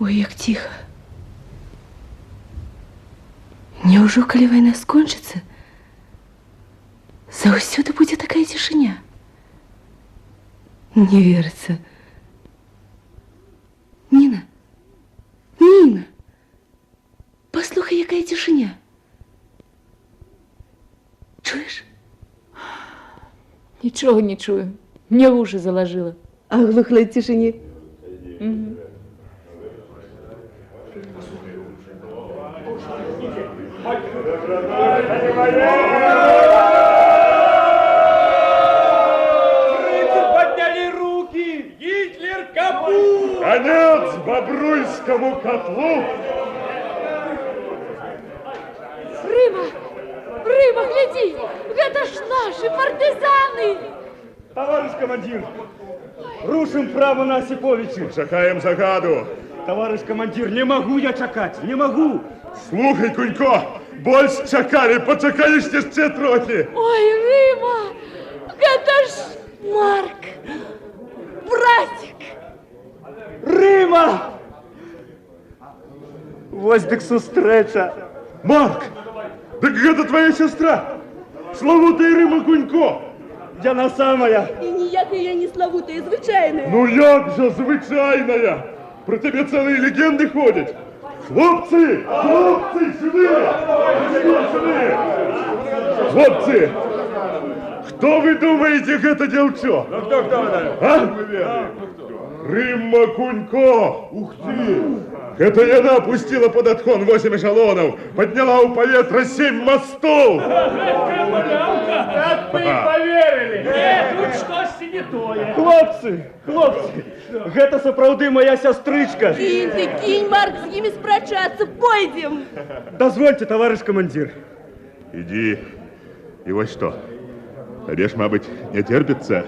Ой, як тихо. Няўжо, калі вайна скончыцца, заўсёды будзе такая цішыня? Не верится. Ніна, Ніна, послухай, якая цішыня. Чуеш? Нічого не чую. Мне вуши заложило. А глухлай цішыні? Подняли руки! Гитлер капут! Конец бобруйскому котлу! Рыма! Рыма, гляди! Это ж наши партизаны! Товарищ командир, рушим право на Осиповича. Чакаем загаду. Товарищ командир, не могу я чакать, не могу. Слухай, Кунько, больше чакали, почакаешь еще трохи. Ой, Рыма! Это ж Марк! Братик! Рима! Вось дык сустрэча. Марк, так это твоя сестра, славутая Рима Кунько. Яна самая. І ніякая я не славутая, звичайная. Ну як же звичайная? Про тебе целые легенды ходят. Хлопцы, хлопцы, сюда! Хлопцы, кто вы думаете, это девчо? Ну кто А? Римма Кунько! Ух ты! Это яна опустила под отхон 8 эшелонов, подняла у поветра 7 мостов! Как вы поверили? Нет, тут что-то не тое. Хлопцы, гэта сапраўды моя сястрычка. Кинь, Марк, с ними спрачаться, пойдем. Дозвольте, товарищ командир. Иди. И вот что, тебе ж, мабуть, не терпится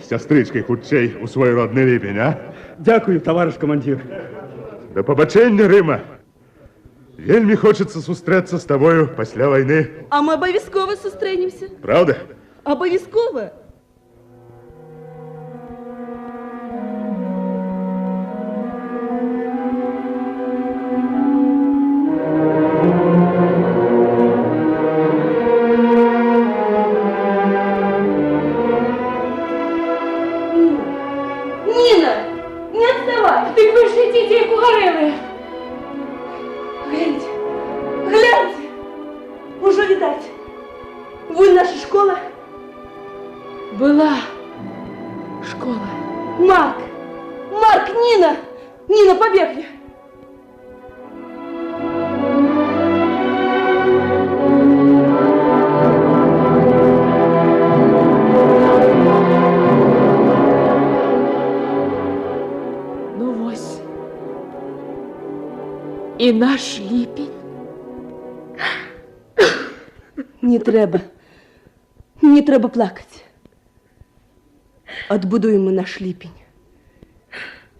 с сестричкой худчей у свой родный Липень, а? Дякую, товарищ командир. Да побачення, Рима. Вельми хочется сустрэцца с тобою пасля войны. А мы обовязково сустрэнемся. Правда? Обовязково. Ніна, не отставай. Ты вы ж летите, як угорелые. Гляньте, уже видать. Вон наша школа. Была школа. Марк, Нина, побегли. Ну вось. І наш Ліпень. Не трэба плакаць. Адбудуем мы наш Ліпень.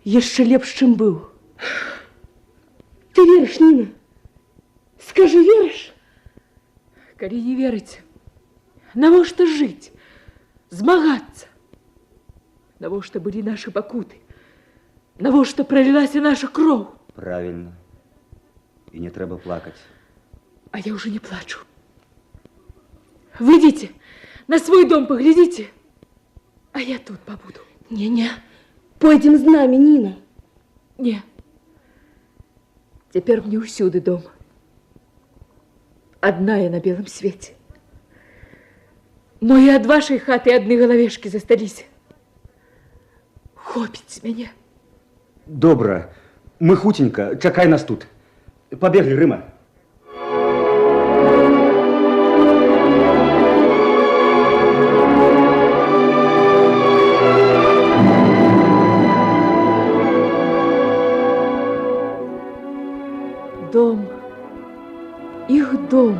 Яшчэ лепш, чым быў. Ты верыш, Ніна? Скажи, верыш? Калі не верыць, навошта жыць, змагацца? Навошта былі нашы пакуты? Навошта пролілася наша кроў? Правильно. И не трэба плакать. А я уже не плачу. Выйдите, на свой дом поглядите, а я тут побуду. Не, пойдем з нами, Ніна. Не. Теперь мне усюды дом. Одна я на белом свете. Но и от вашей хаты одни головешки застались. Хопить с меня. Добра. Мы хутенько. Чакай нас тут. Побегли, Рима. Дом. Их дом.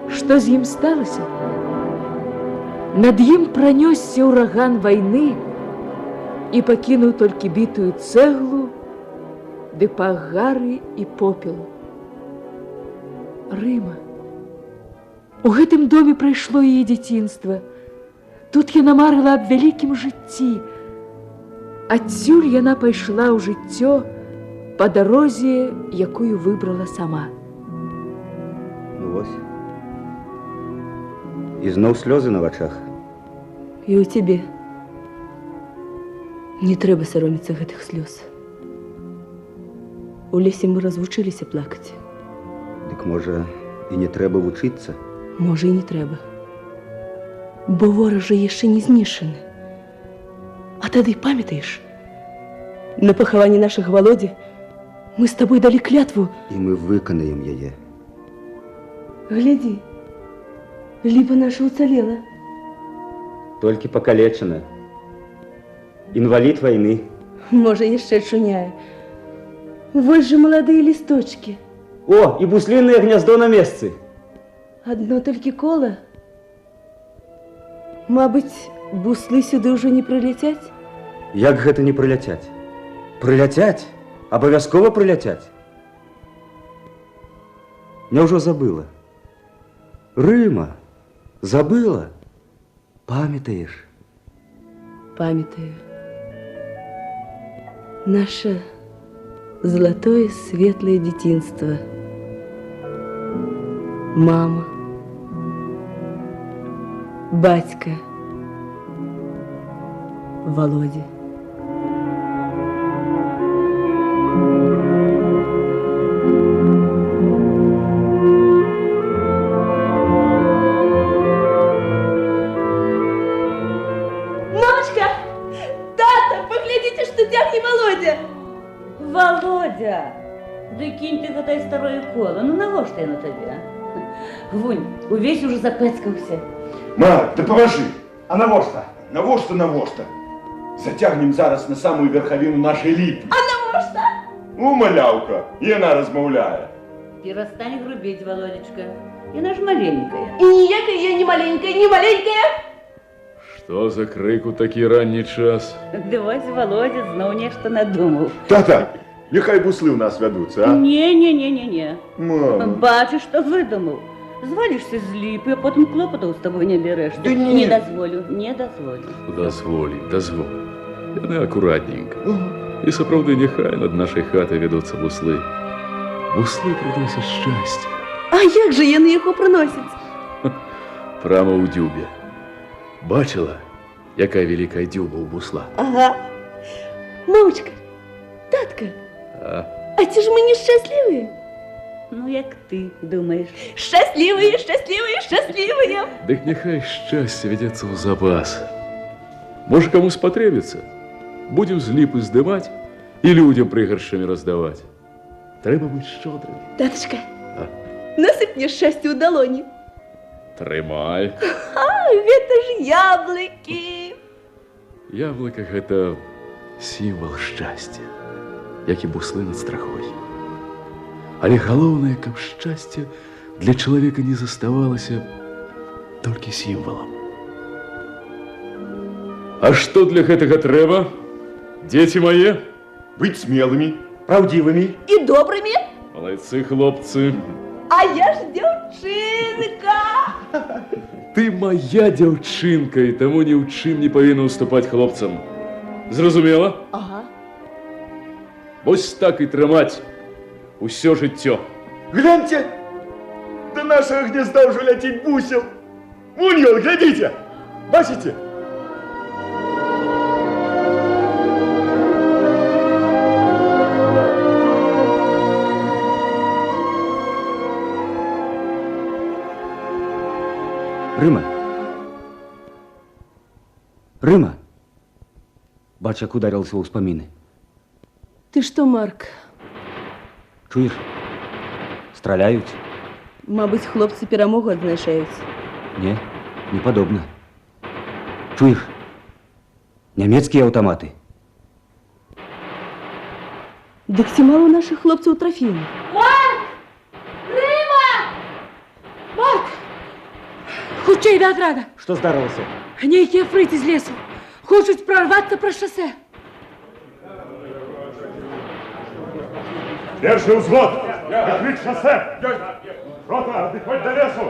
Что з ім сталося? Над ім пронесся ураган войны и покинул только битую цеглу, ды пах гары и попелу. Рыма. У гэтым доме прайшло яе дзяцінства. Тут яна марыла аб вялікім жыцці. Адсюль яна пайшла ў жыццё, по дорозі, якую вибрала сама. Ну ось. І знов сльози на вачах. І у тебе не трэба сароміцца гэтых слёз. У лесе мы развучыліся плакаць. Дык можа, і не трэба вучыцца? Можа, і не трэба. Бо вораг жа яшчэ не знішчаны. А тады, памятаеш, на пахаванні нашага Володі мы з табой далі клятву. І мы выканаем яе. Глядзі, ліпа наша уцалела. Толькі пакалечана. Інвалід вайны. Можа, яшчэ чуняе. Вось жа маладыя лісточкі. О, і буслінае гняздо на месцы. Адно толькі кола. Мабыць, буслы сюды ўжо не прыляцяць? Як гэта не прыляцяць? Прыляцяць? Абавязкова прыляцяць? Няўжо забыла? Рыма, забыла? Памятаеш? Памятаю. Наше золотое светлое детинство. Мама, батька, Володя. Мамочка! Тата, поглядите, что тягне Володя! Володя! Да кинь ты гэта старое коло, ну навошта я на тебе, а? Вунь, увесь уже запэцкаўся. Ма, да паважы! А навошта? Навошта? Зацягнем зараз на самую верхавіну нашай ліпы. А навошта? Маляўка, яна размаўляе. Перестань грубить, Володечка. Яна ж маленькая. И ніякая я не маленькая, не маленькая. Что за крик у такі ранній час? Да вось Володя зноў нешта надумаў. Тата, няхай буслы ў нас вядуцца, а? Не. Мама. Бачыш, што выдумаў. Звалішся з ліпы, а потым клопатаў з тобой не бярэш. Да не. Не дазволю. Дазволі. Яны акуратненько. І сапраўды няхай над нашай хатай вядуцца буслы. Буслы прыносяць шчасце. А як же яны яго прыносяць? Прямо ў дзюбе. Бачила, якая вялікая дзюба ў бусла? Ага. Мамочка, татка, а ці ж мы не шчаслівыя? Ну, як ты думаешь? Счастливые. Дык няхай шчасце вядзецца ў запас. Можа, каму спатрэбіцца. Будзем з ліпы здымаць і людзям прыгаршчамі раздаваць. Трэба быць шчодрым. Таточка, насыпь мне шчасце ў далоні. Трымай. Это ж яблоки. Яблыка – гэта сімвал шчасця, як і буслы над страхой. Але галоўнае, каб шчасце для чалавека не заставалася толькі сімвалам. А што для гэтага трэба, дзеці мае? Быць смелымі. Праўдзівымі. И добрыми. Малайцы, хлопцы. А я ж девчинка. Ты моя дзяўчынка, і таму ні ў чым не павінна ўступаць хлопцам. Зразумела? Ага. Вось так і трымаць усё жыццё. Гляньте, до нашего гнезда уже летит бусел. Вон он, глядите, бачите? Рыма. Бач, як ударился ў ўспаміны. Ты што, Марк? Чуеш? Страляюць? Мабыць, хлопцы перамогу адзначаюць. Не, не падобна. Чуеш? Нямецкія аўтаматы. Дык ці мало нашых хлопцаў трафіла? Марк! Рыма! Марк! Хутчэй да атрада! Што здарылася? Нейкія фрыцы з лесу. Хочуць прорвацца праз шассе. Перший взвод! Прикрыть шоссе! Рота, отдыхать до лесу!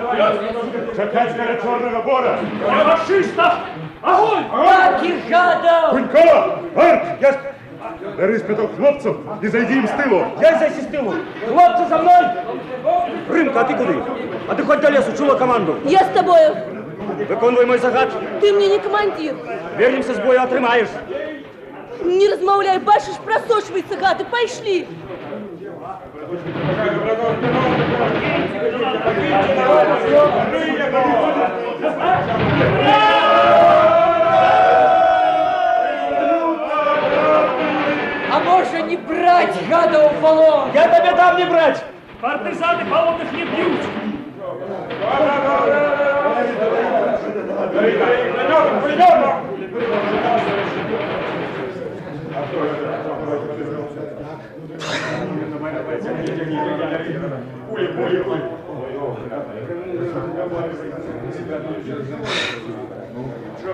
Чакать каля Чорного Бора! Фашистов! Огонь! Марки гадов! Кунько! Марк! Бери з п'яток хлопців і зайди їм з тилу. Я зайти з тилу. Хлопці, за мною! Римка, а ти куди? А ти ходь до лісу, чула команду. Я с тобою. Виконуй мой загад. Ты мне не командир. Вернемся з бою, отримаєш. Не размовляй, бачишь, просочивается гады. Пошли. А може не брать гада у полон? Я тебе дам не брать. Партизаны полонных не бьют.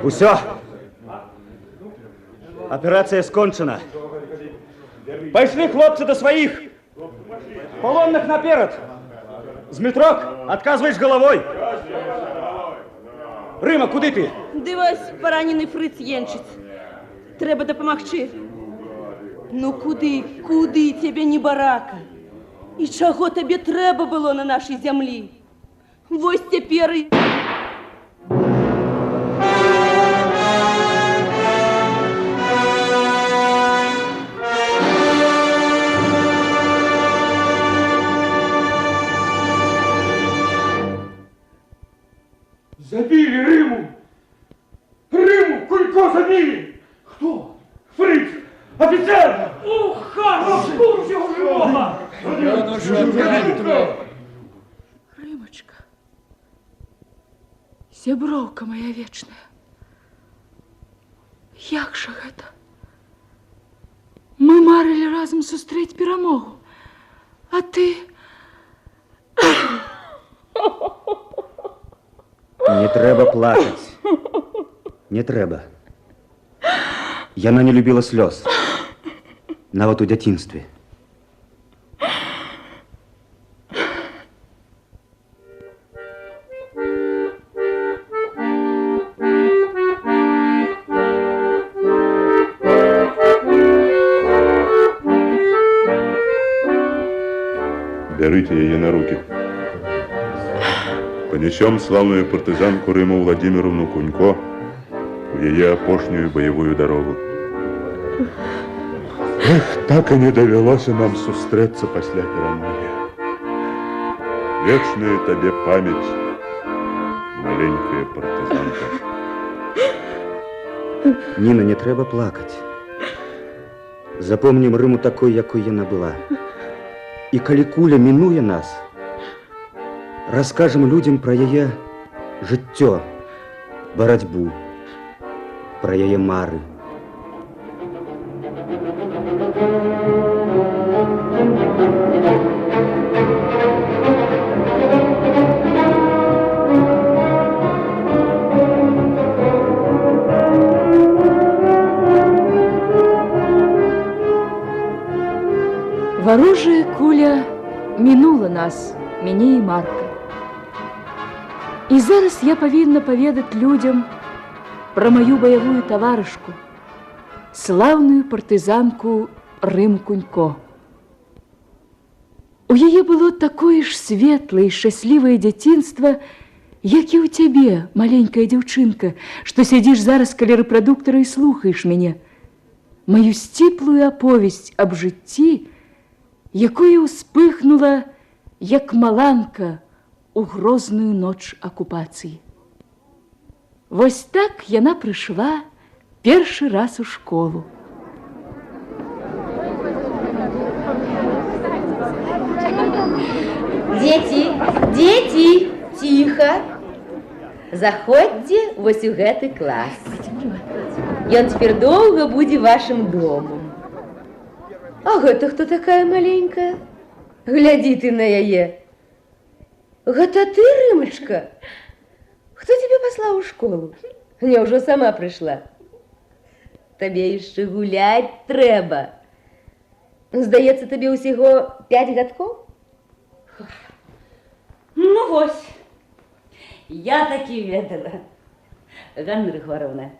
Усё. Операція скончена. Пошли, хлопці, до своїх. Полонных наперед. Змітрок, отказываешь головой. Рима, куди ти? Дивись, поранений фриц Єнчиць. Треба допомогти. Ну куди тебе не барака? І чого тобі треба було на нашій землі? Вось тепер і... Забили Риму! Риму! Кунько забили! Кто? Фриц! Офицер! Ух, хороший! Пусть его живого! Римочка, сяброўка моя вечная, як жа гэта? Мы марылі разам сустрэць перамогу, а ты... Не трэба плакаць. Не трэба. Яна не любіла слёз. Нават у дзяцінстве. Берите ее на руки. Понесем славную партизанку Риму Владимировну Кунько в ее опошнюю боевую дорогу. Эх, так и не довелось нам сустрэцца пасля перамоги. Вечная тебе память, маленькая партизанка. Ніна, не трэба плакаць. Запомнім Рыму такой, якой яна была. І калі куля мінуе нас, раскажем людям про яе жыццё, барацьбу, про яе мары. Варожая куля мінула нас, мяне і Марка. І зараз я павінна паведаць людям пра маю баявую таварышку, слаўную партызанку Рым Кунько. У яе было такое ж светлае і шчаслівае дзяцінства, як і ў цябе, маленькая дзяўчынка, што сядзіш зараз каля рэпрадуктара і слухаеш мяне. Маю сціплую аповесць аб жыцці, якое ўспыхнула, як маланка у грозную ноч акупацыі. Вось так яна прыйшла першы раз у школу. Дзеці, ціха. Заходзьце вось у гэты клас. Ён цяпер доўга будзе вашым домам. А гэта хто такая маленькая? Глядзі ты на яе. Гэта ты, Рымачка? Хто цябе паслаў у школу? Няўжо сама прыйшла? Табе яшчэ гуляць трэба. Здаецца, табе ўсяго 5 гадкоў? Ну вось, я такі ведала. Ганна Рыхваровна,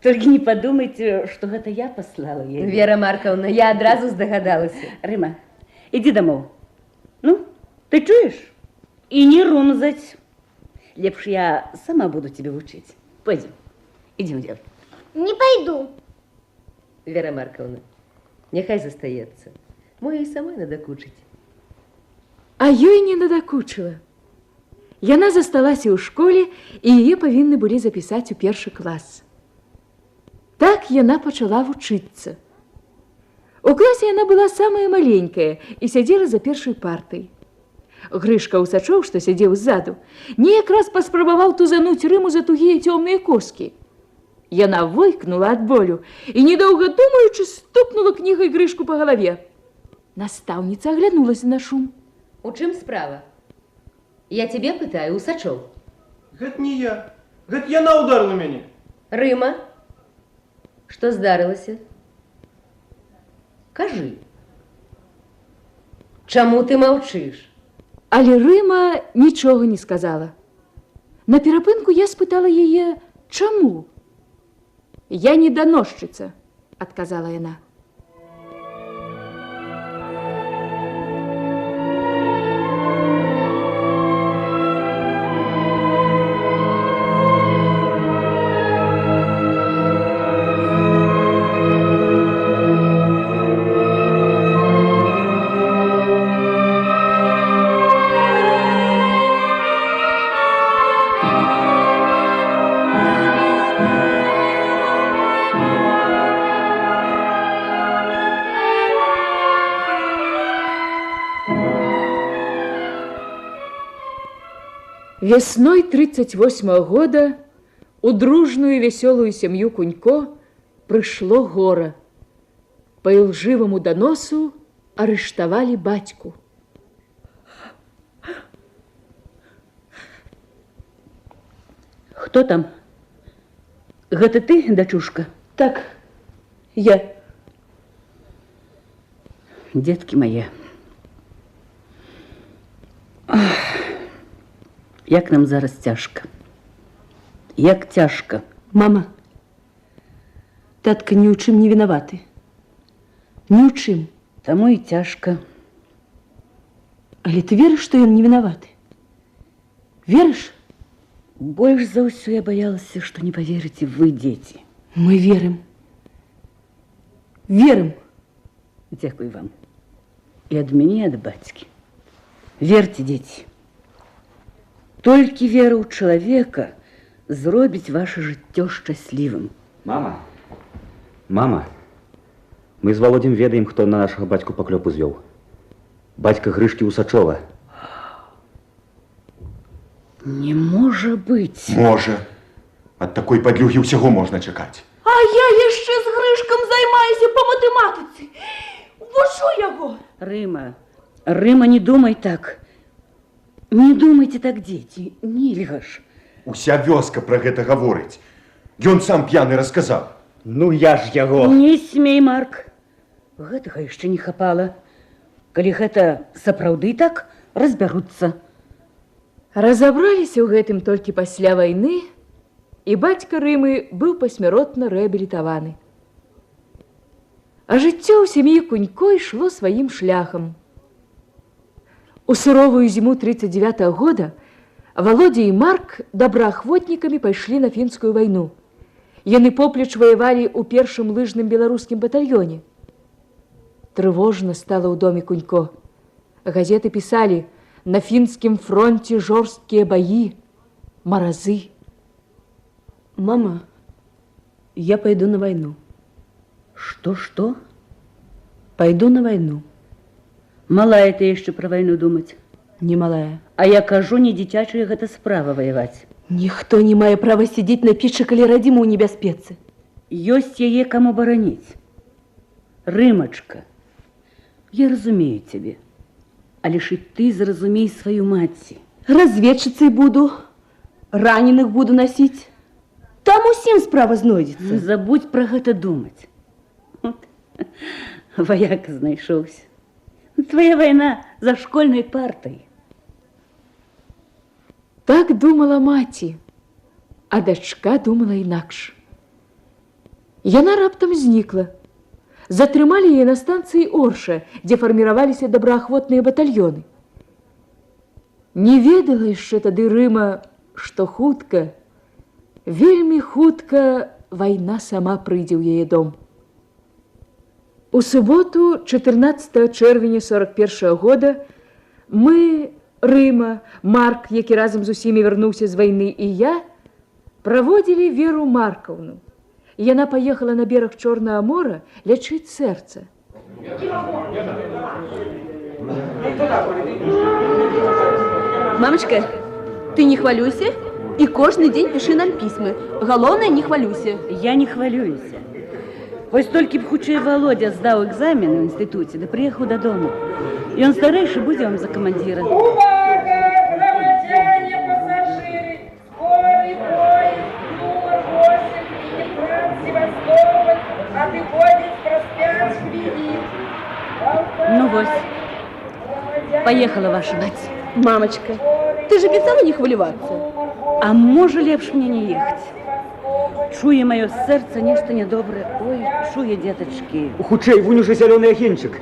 Только не подумайте, что это я послала ей. Вера Марковна, я одразу здогадалася. Рыма, иди домой. Ну, ты чуешь? И не румзать. Лепш я сама буду тебя учить. Пойдем. Идем, девочка. Не пойду. Вера Марковна, нехай застаецца. Мо і самой надакучыць. А ёй не надакучыла. Яна засталася ў школе, і яе павінны былі запісаць у першы клас. Так яна пачала вучыцца. У класе яна была самая маленькая і сядзела за першай партай. Грышка Усачоў, што сядзеў ззаду, неяк раз паспрабаваў тузануць Рыму за тугія цёмныя коскі. Яна войкнула ад болю і, недоўга думаючы, стукнула кнігай Грышку па галаве. Настаўніца аглянулася на шум. У чым справа? Я тебе пытаю, Усачоў. Гэта не я. Гэта яна ударила мяне. Рыма, што здарылася? Кажы. Чаму ты маўчыш? Але Рыма нічога не сказала. На перапынку я спытала яе, чаму? Я не даносчыца, адказала яна. Весной 38-го года у дружную веселую семью Кунько прышло гора. По ілжываму даносу арыштавалі бацьку. Кто там? Гэта ты, дочушка? Так, я. Детки мои. Як нам зараз цяжка. Як цяжка. Мама, татка ні ў чым не вінаваты. Ні ў чым. Таму і цяжка. Але ты верыш, што ён не вінаваты? Верыш? Больш за ўсё я баялася, што не паверыце вы, дзеці. Мы верым. Верым. Дзякуй вам. І ад мяне, і ад бацькі. Верьте, дзеці. Толькі вера ў чалавека зробіць ваше жыццё шчаслівым. Мама, мы з Володем ведаем, хто на нашага бацьку паклёп узвёў. Бацька Грышкі Усачова. Не можа быць. Можа. Ад такой падлюгі ўсяго можна чакаць. А я яшчэ з Грышкам займаюся па матэматыцы. Вучу яго. Рыма, не думай так. Не думайте так, дзеці, нельга ж. Уся вёска пра гэта гаворыць. Ён сам п'яны расказаў. Ну я ж яго. Не смей, Марк. Гэтага яшчэ не хапала. Калі гэта сапраўды так, разбяруцца. Разабраліся ў гэтым толькі пасля вайны, і бацька Рымы быў пасмяротна рэабілітаваны. А жыццё ў сям'і Кунько ішло сваім шляхам. У суровую зіму 39-го года Володя і Марк добраахвотнікамі пайшлі на фінскую вайну. Яны поплеч ваявалі ў першым лыжным беларускім батальёне. Трывожна стала ў доме Кунько. Газеты пісалі: на фінскім фронте жорсткія баі, маразы. Мама, я пойду на войну. Что? Пойду на войну. Малая ты яшчэ пра вайну думаць. Не малая. А я кажу, не дзіцячая гэта справа ваяваць. Ніхто не мае права сидзець на печы, калі радзіма ў небяспецы. Ёсць яе каму бараніць. Рымачка, я разумею цябе. Але ж і ты зразумей сваю маці. Разведчыцай буду, раненых буду носіць. Там усім справа знойдзецца. Забудь пра гэта думаць. Ваяк знайшоўся. Твоя вайна за школьнай партай. Так думала маці, а дачка думала інакш. Яна раптам знікла. Затрымалі яе на станцыі Орша, дзе фарміраваліся добраахвотныя батальёны. Не ведала яшчэ тады Рыма, што хутка, вельмі хутка вайна сама прыйдзе ў яе дом. У суботу, 14 чэрвеня 41 года, мы, Рыма, Марк, які разам з усімі вярнуўся з вайны, і я, праводзілі Веру Маркаўну. Яна паехала на бераг Чорнага мора лячыць сэрца. Мамочка, ты не хвалюйся и кожный день пиши нам письма. Галоўнае, не хвалюйся. Я не хвалююся. Вось толькі б хутчэй Володя здаў экзамен у інстытуце, да прыехаў дадому. Ён старэйшы будзе вам за камандзіра. Увага! Громадяне, пассажиры! Скорый поезд номер 8 Ленинград-Севастополь отходит с проспект Швейни. Ну вось, поехала ваша мать. Мамочка, ты же обещала не хвалеваться. А можа лепш мне не ехаць? Чуе маё сэрца нешта нядобрае. Ой, чуе, детачкі. Хутчэй, вунь уже зялёны агеньчык.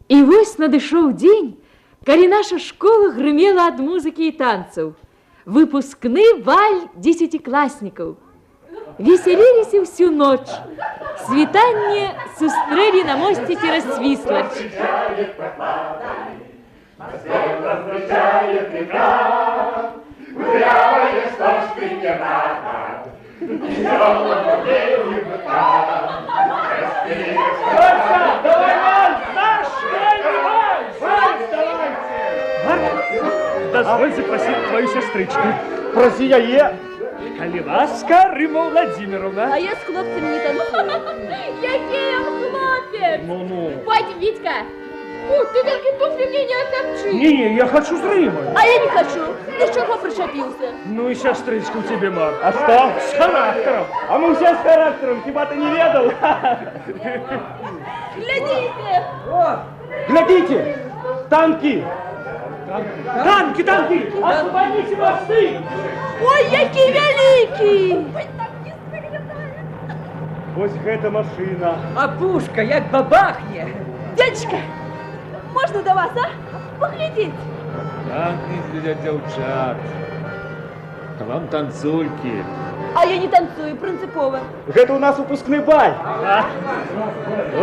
І вось надышоў дзень, калі наша школа грымела ад музыкі і танцаў. Выпускны баль 10класнікаў. Весяліліся всю ноч. Світанне сустрэлі на мосце цераз Свіслач. Дозволь запросить твою сестричку. Проси яе. Коли ласка, Рыма Владимировна. А я с хлопцами не танцую. Який я хлопець? Ну-ну. Хватит, Витька. Ты только туфли мне не оттопчи. Не, я хочу с Рымой. А я не хочу. Ты с чего пришапился? Ну и сестричку тебе, Марк. А что? С характером. А мы все с характером. Хиба ты не ведал? Глядите! Глядите! Танки! Танки, танки! Освободите мосты! Ой, який великий! Ось гэта машина. А пушка як бабахне. Дядечка, можно до вас, а? Поглядеть. Танки для дзяўчат. А вам танцульки. А я не танцую, принципово. Гэта у нас выпускны баль.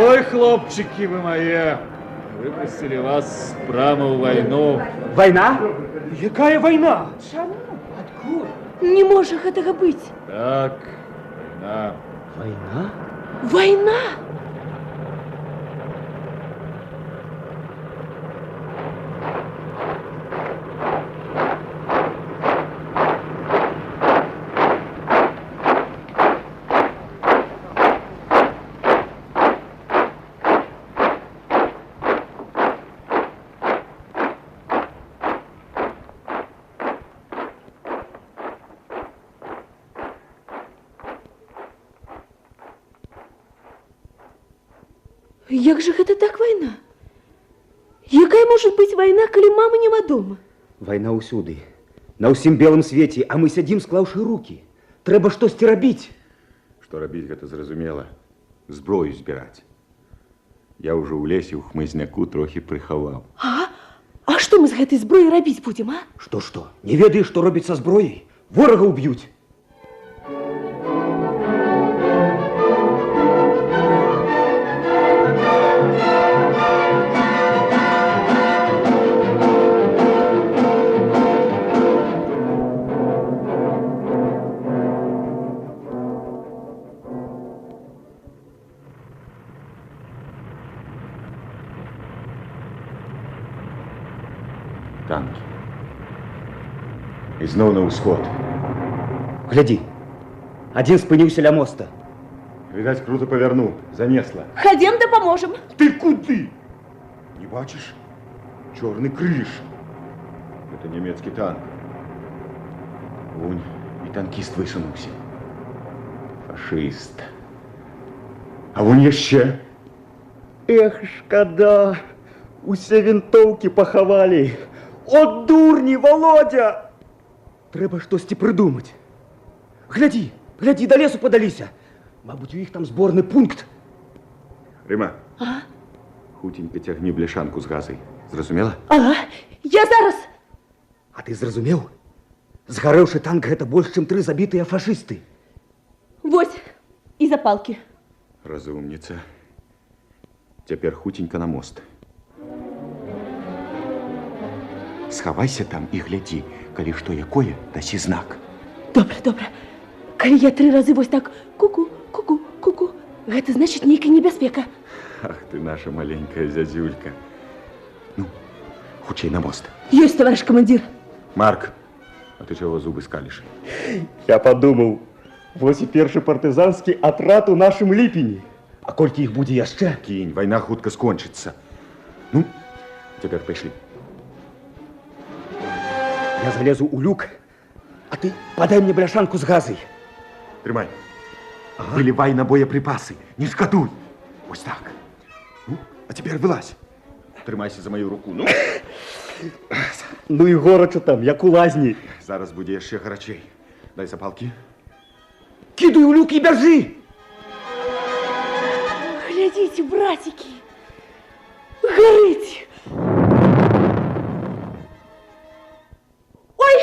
Ой, хлопчики вы мои. Выпустили вас прямо в войну. Война? Якая война? Не может этого быть. Так, война. Война? Война? Як же гэта так война? Якая может быть война, калі мамы няма дома? Война ўсюды. На ўсім белым свеце, а мы сядзім, склаўшы рукі. Трэба штосьці рабіць. Што рабіць, гэта зразумела. Зброю збіраць. Я ўжо ў лесе ў хмызняку трохі прыхаваў. А што мы з гэтай зброі рабіць будзем, а? Што? Не ведаеш, што робіць са зброяй? Ворага ўб'юць. Танки. Ізноў на ўсход. Глядзі, адзін спыніўся ля моста. Відаць, круто павярнуў, занесла. Ходім да поможем. Ты куды? Не бачыш? Чорны крыж. Это немецкий танк. Вунь, и танкист высунулся. Фашист. А вунь еще. Эх, шкода, усе винтовки поховали. От дурни, Володя! Треба штось придумать. Гляди, гляди, до лесу подалися. Мабуть, у їх там зборний пункт. Рима, Ага. хутенько тягни бляшанку з газой. Зрозумела? Ага, я зараз. А ты зразумеў? Згарэўшы танк гэта больш, чым 3 забітыя фашысты. Вось, і запалки. Разумница. Теперь хутенько на мост. Схавайся там і глядзі, калі што якое, дасі знак. Добре, добре. Калі я 3 разы вось так ку-ку, ку-ку, ку-ку, гэта значыць нейкая небяспека. Ах ты наша маленькая зязюлька. Ну, хутчэй на мост. Ёсць, товарищ командир. Марк, а ты чего зубы скалишь? Я подумал, вось і першы партызанскі атрад у нашым ліпені. А колькі іх будзе яшчэ? Кинь, война хутка скончится. Ну, теперь пошли. Я залезу у люк, а ты подай мне бляшанку з газой. Тримай. Ага. Выливай на боеприпасы, не шкодуй. Вот так. Ну, а теперь вылазь. Тримайся за мою руку. Ну. Ну і горача там, як у лазні. Зараз буде яшчэ гарачей. Дай запалки. Кидай у люк и бежи! Глядите, братики, горите. Ой!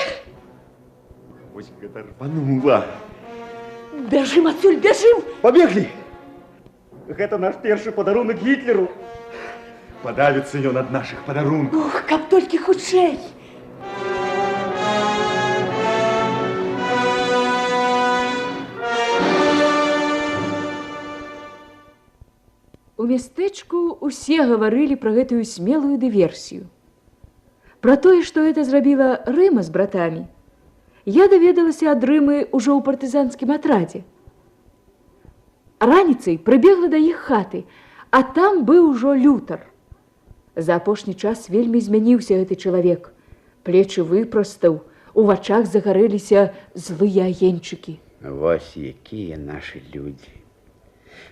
Ось гэта рванула. Бежим отсюль, бежим! Побегли! Гэта наш першы падарунак Гітлеру. Подавится ён ад наших подарунков. Ух, каб толькі хутчэй. У мястэчку усе гаварылі пра гэтую смелую дыверсію. Пра тое, што гэта зрабіла Рыма з братамі, я даведалася ад Рымы ўжо ў партызанскім атрадзе. Раніцай прыбегла да іх хаты, а там быў ужо лютар. За апошні час вельмі змяніўся гэты чалавек. Плечы выпрастаў, у вачах загарэліся злыя агеньчыкі. Вось якія нашы людзі.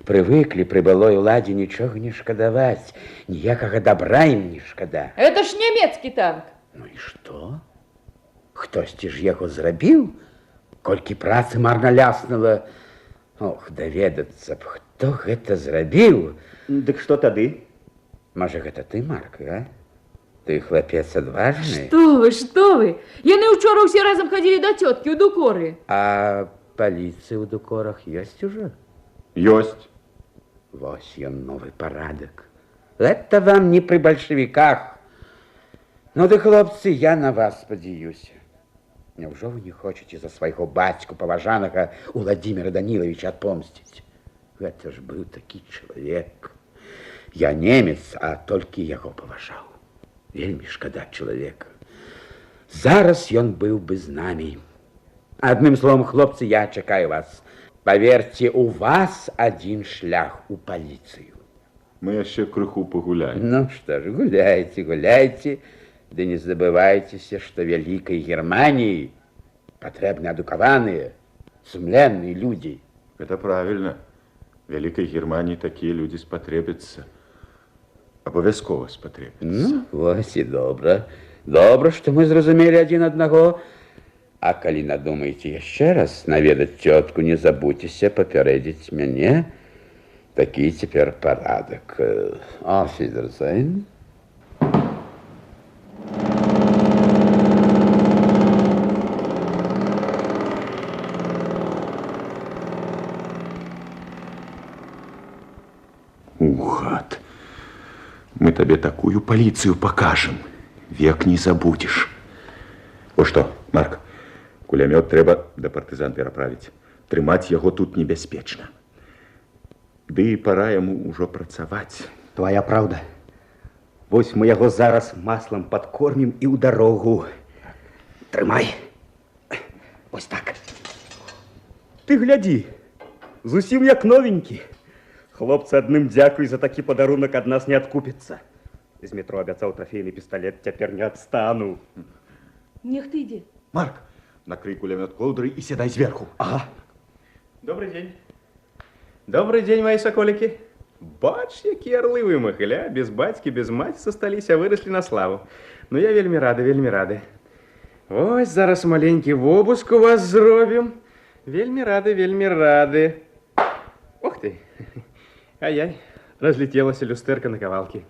Прывыклі пры былой уладзе нічога не шкадаваць, ніякага добра ім не шкада. Это ж нямецкі танк. Ну і што? Хтосьці ж яго зрабіў? Колькі працы марна ляснула. Ох, даведацца б, хто гэта зрабіў? Дык што тады? Можа, гэта ты, Марк, а? Ты хлапец адважны? Што вы? Яны ўчора ўсе разам хадзілі да цёткі ў дукоры. А паліцыя ў дукорах ёсць ужо? Ёсць. Вось ён новый парадак. Это вам не при большевиках. Ну да, хлопцы, я на вас спадзяюся. Няўжо вы не хочаце за свайго бацьку паважанага Уладзіміра Данілавіча адпомсціць? Гэта ж быў такі чалавек. Я немец, а толькі яго паважаў. Вельмі шкада чалавека. Зараз ён быў бы з намі. Адным словом, хлопцы, я чакаю вас. Поверьте, у вас один шлях у полицию. Мы еще крыху погуляем. Ну что ж, гуляйте, гуляйте. Да не забывайтесь, что Великой Германии потребны адукаванные, сумленные люди. Это правильно. Великой Германии такие люди спотребятся. Обовязково спотребятся. Ну, вот и добро. Добро, что мы зразумели один аднаго. А калі надумаеце яшчэ раз наведаць цётку, не забудзьцеся папярэдзіць мяне. Такі цяпер парадак. Auf Wiedersehen. Гад, мы тебе такую полицию покажем, век не забудешь. О что, Марк? Кулямёт трэба да партызан пераправіць. Трымаць яго тут небяспечна. Ды і пара яму ўжо працаваць. Твоя правда. Вось мы яго зараз маслом падкормім і ў дарогу. Трымай. Вось так. Ты глядзі, зусім як новенькі. Хлопцы адным дзякуй за такі падарунак ад нас не адкупіцца. З метро абяцаў трафейны пісталет, цяпер не адстану. Нехта иди. Марк, накрый кулемет колдрой и седай сверху. Ага. Добрый день. Добрый день, мои соколики. Бач, які орлы вымахали, а? Без батьки, без маці засталіся, выросли на славу. Ну, я вельмі рады, вельмі рады. Ось, зараз маленький вобыск у вас зробім. Вельмі рады, вельмі рады. Ох ты. Ай-яй, разлетелася люстэрка на кавалки.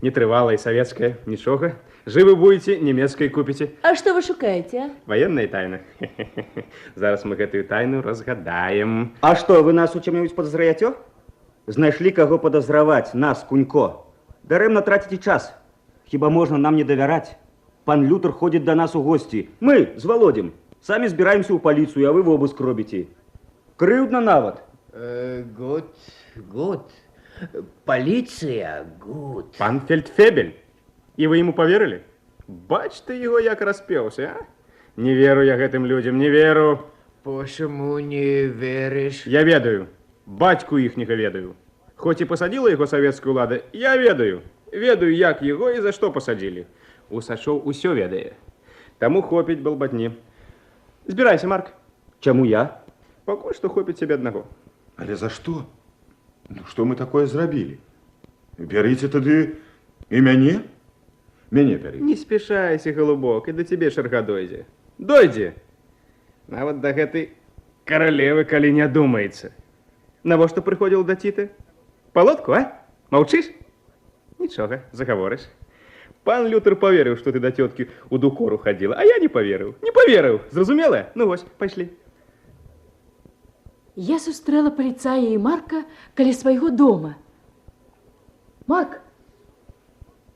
Нетрывалая, советская, нічога. Живы будете, немецкой купите. А что вы шукаете, а? Военная тайна. Зараз мы гэтую тайну разгадаем. А что, вы нас у чем-нибудь подозреваете? Знайшли кого подозревать, нас, Кунько. Даремно тратите час. Хіба можно нам не доверять? Пан Лютер ходит до нас у гости. Мы с Володем сами сбираемся в полицию, а вы в обыск робите. Крыўдно нават. Гуд. Полиция, гуд. Пан Фельдфебель. И вы ему поверили? Бач ты его, як распеўся, а? Не веру я гэтым людям, не веру. Почему не веришь? Я ведаю. Батьку іхняга ведаю. Хоць і посадила яго савецкая ўлада, я ведаю. Ведаю, як яго і за што посадили. Усачоў усё ведае. Таму хопіць балбатні. Збірайся, Марк. Чаму я? Пакуль што хопіць себе аднаго. Але за што? Ну, што мы такое зрабілі? Бярыце тады і мяне? Мяне бяры. Не спешайся, голубок, і да цябе чарга дойдзе. Дойдзе. Нават да гэтай каралевы, калі не думаецца. Навошта прыходзіл да Тіта? Палотку, а? Маўчыш? Нічога, загаворыш. Пан Лютер поверыў, што ты да тёткі ў дукору хадзіла, а я не поверыў. Не поверыў, зразумела? Ну вось, пайшлі. Я сустрэла паліцая і Марка каля свайго дома. Марк,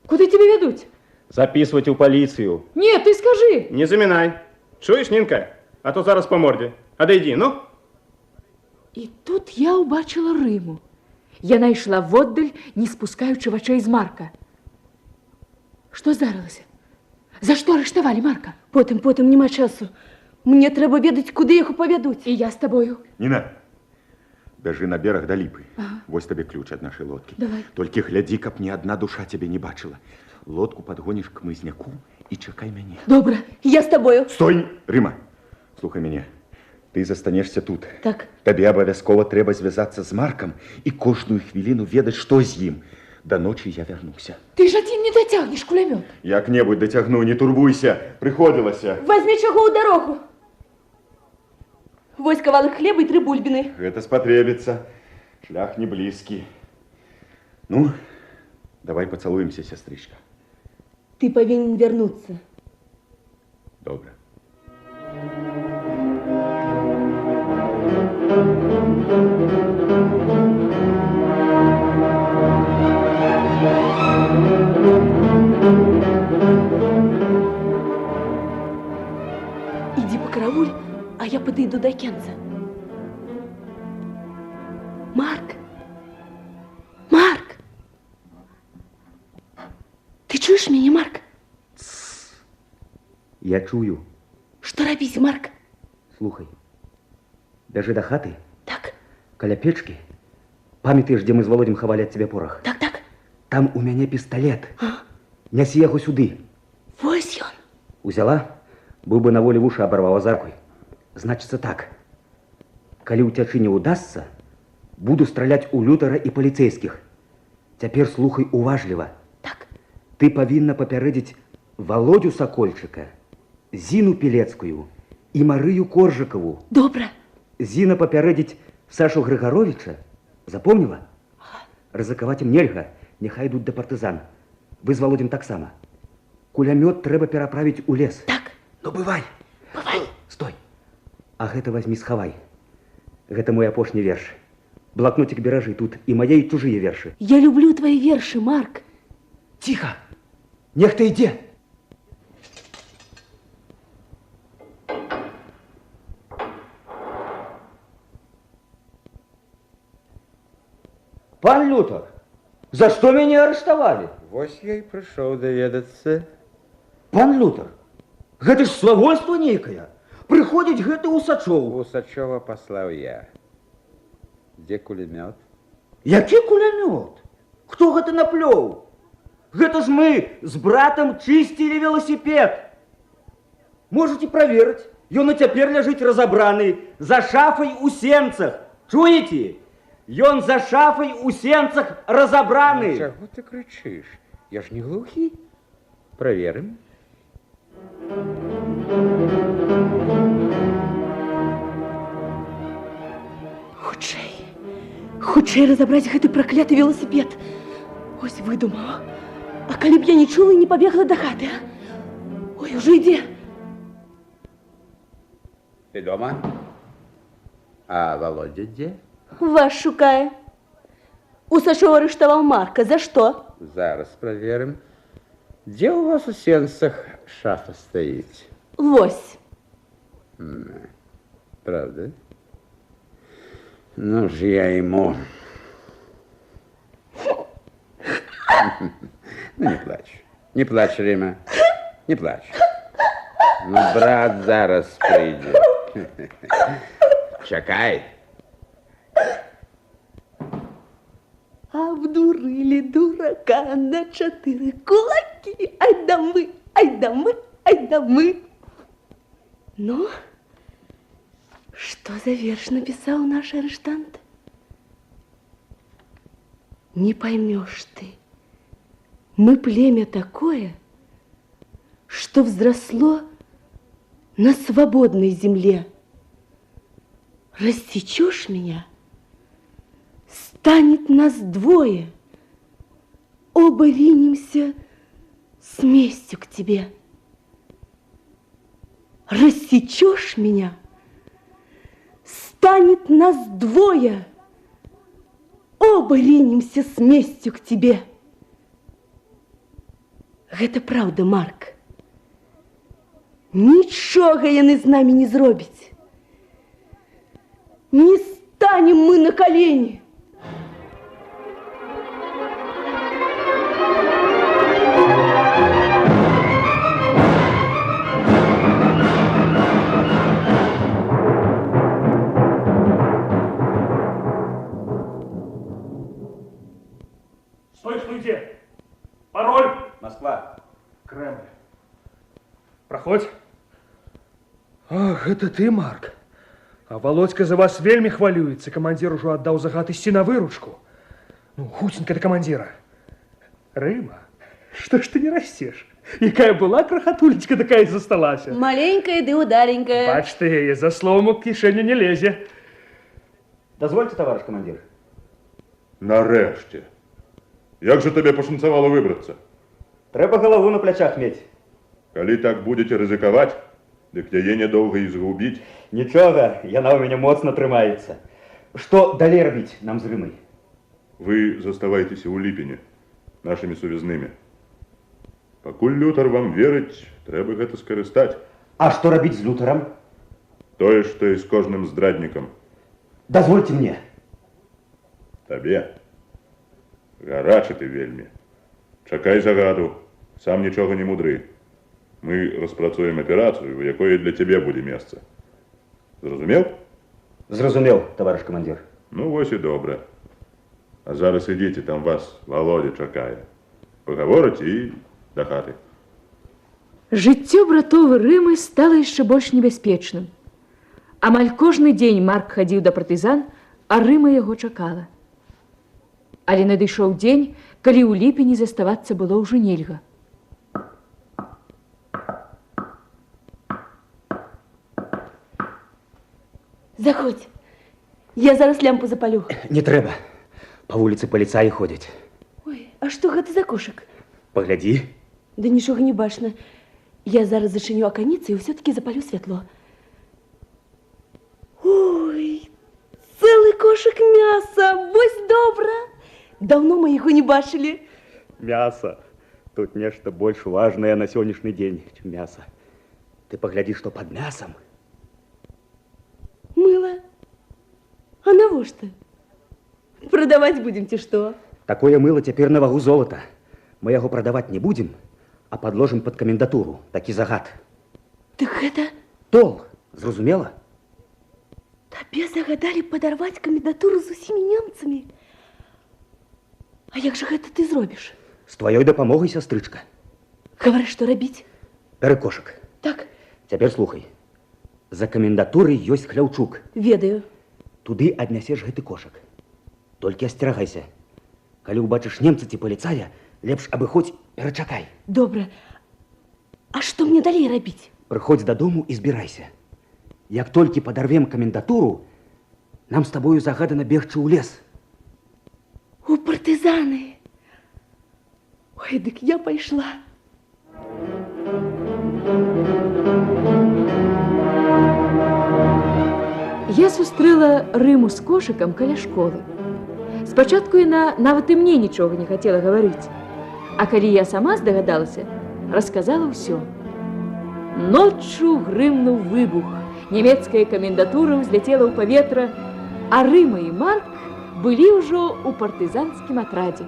куды тебе вядуць? Записывать в полицию. Нет, ты скажи. Не заминай. Чуешь, Нинка? А то зараз по морде. Отойди, ну. І тут я убачила Риму. Яна ішла воддаль, не спускаючи вачэй з Марка. Што здарылася? За што арыштавалі Марка? Потым, няма часу. Мне трэба ведаць, куды яго павядуць. І я з табою. Нина, бяжы на берег да ліпы. Ага. Вось табе ключ ад нашай лодкі. Давай. Толькі глядзі, каб ні адна душа цябе не бачыла. Лодку падгоніш к мызняку і чакай мяне. Добра, я з табою. Стой, Рыма, слухай мяне. Ты застанешся тут. Так. Табе абавязкова трэба звязацца з Маркам і кожную хвіліну ведаць, што з ім. До ночі я вярнуся. Ты ж адзін не дацягнеш кулямёт. Як-небудзь дацягну, не турбуйся. Прыходзілася. Возьми чаго ў дарогу. Вось кавалак хлеба і 3 бульбіны. Гэта спатрэбіцца. Шлях не блізкі. Ну, давай пацалуемся, сястрычка. Ты павінен вярнуцца. Добра. Иди покарауль, а я подойду до Кенца. Марк! Марк! Ты чуешь меня, Марк? Я чую. Что робись, Марк? Слухай, бяжы да хаты. Так. Каля печки. Памятаеш, дзе мы з Володем хавалі ад цябе порах? Так. Там у мяне пісталет. Нясі яго сюды. Вось ён. Узяла, быў бы на волі вушы абарваў азаркой. Значыцца так. Калі ўцячы не ўдасца, буду страляць у Лютера і паліцейскіх. Цяпер слухай уважліва. Так. Ты павінна папярэдзіць Володю Сакольчыка, Зіну Пілецкую і Марыю Коржыкаву. Добра. Зіна папярэдзіць Сашу Грыгаровіча. Запомніла? Рызыкаваць ім нельга, няхай ідуць да партызан. Вы з Володем таксама. Кулямёт трэба пераправіць у лес. Так. Ну, бывай. Бывай. Стой. А гэта возьми, схавай. Гэта мой апошні верш. Блакнотик беражы тут і мае і чужыя вершы. Я люблю твои вершы, Марк. Тихо. Нехта ідзе. Пан Лютер, за што мяне арыштавалі? Вось я і прыйшоў даведацца. Пан Лютер, гэта ж свавольство нейкае. Прыходзіць гэты Усачоў. Усачова паслаў я. Дзе кулемёт? Які кулемёт? Хто гэта наплёў? Гэта ж мы з братам чысцілі велосипед. Можете праверыць. Ён і цяпер ляжыць разабраны за шафай у сенцах. Чуеце? Ён за шафай у сенцах разабраны. Чаго ты крычыш? Я ж не глухі. Праверым. Хутчэй. Хутчэй разабраць гэты пракляты велосипед. Ось выдумала. А калі б я не чула і не пабегла да хаты, а? Ой, уже ідзе. Ты дома? А Володя где? Вас шукае. Усачоў арыштаваў Марка. За што? Зараз праверым. Где у вас у сенцах шафа стоит? Вось. Правда? Ну же я ему. Ну не плачь. Не плачь, Рима. Не плачь. Ну, брат зараз прийде. Чакай. Обдурили дурака на 4 кулаки. Ай да мы, ай да мы, ай да мы. Ну, что за верш написал наш арештант? Не поймешь ты. Мы племя такое, что взросло на свободной земле. Рассечешь меня, станет нас двое. Оба ринемся с местью к тебе. Рассечешь меня, станет нас двое. Оба ринемся с местью к тебе. Гэта правда, Марк. Нічога яны з намі не зробяць. Не станем мы на колени. Стой, стойте! Пароль! Москва. Кремль. Проходь. Ах, это ты, Марк. А Володька за вас вельми хвалюется. Командир уже отдал загад ісці на выручку. Ну, хутенько до командира. Рыма, что ж ты не растешь? Якая была крохотулечка, такая и засталась. Маленькая да удаленькая. Бач ты, за словом к кишеню не лезе. Дозвольте, товарищ командир. Нарешті. Як же тебе пошанцевало вибратися? Треба голову на плечах мець. Калі так будете ризикувати, дык яе недолго і згубіць. Нічога, яна у мяне моцна трымаецца. Што далей рабіць нам з Рымай? Вы заставайтеся ў Ліпені, нашымі сувязнымі. Пакуль Лютар вам верыць, трэба гэта скарыстаць. А што рабіць з Лютарам? Тое, што і з кожным здраднікам. Дазвольце мне. Табе. Гарачы ты вельмі. Чакай загаду, сам нічога не мудры. Мы распрацуем аперацыю, у якой для цябе будзе месца. Зразумеў? Зразумеў, товарищ командир. Ну, вось і добра. А зараз ідзіце, там вас Володя чакае. Пагаворыць і да хаты. Жыццё братовы Рымы стало яшчэ больш небяспечным. Амаль кожны дзень Марк хадзіў да партызан, а Рыма яго чакала. Але надышоў дзень, калі ў Ліпені заставацца было ўжо нельга. Заходь. Я зараз лямпу запалю. Не трэба. По вуліцы паліцаі ходзяць. Ой, а што гэта за кошык? Паглядзі. Да нічога не бачна. Я зараз зачыню аканіцы і ўсё-таки запалю святло. Ой, цэлы кошык мяса. Вось добра. Даўно мы яго не бачылі. Мяса. Тут нешта больш важнае на сённяшні дзень, чым мяса. Ты паглядзі, што пад мясам. Мыло. А навошта? Прадаваць будзем ці што? Такое мыло цяпер на вагу золата. Мы яго прадаваць не будзем, а падложым пад камендатуру. Такі загад. Так гэта... Толк, зразумела? Табе загадалі падарваць камендатуру з усімі немцамі. А як жа гэта ты зробіш? З тваёй дапамогай, сястрычка. Гавары, што рабіць? Бяры кошык. Так, Цяпер слухай. За камендатурай ёсць хляўчук. Ведаю. Туды аднясеш гэты кошак. Толькі асцерагайся. Калі ўбачыш немца ці паліцая, лепш абыходзь, перачакай. Добра. А што мне далей рабіць? Прыходзь дадому і збірайся. Як толькі падарвем камендатуру, нам з табою загадана бегчы ў лес. У партызаны. Ой, дык я пайшла. Я сустрэла Рыму з кошыкам каля школы. Спачатку яна нават і мне нічога не хацела гаварыць. А калі я сама здагадалася, расказала ўсё. Ноччу грымнуў выбух. Нямецкая камендатура ўзляцела ў паветра, а Рыма і Марк былі ўжо ў партызанскім атрадзе.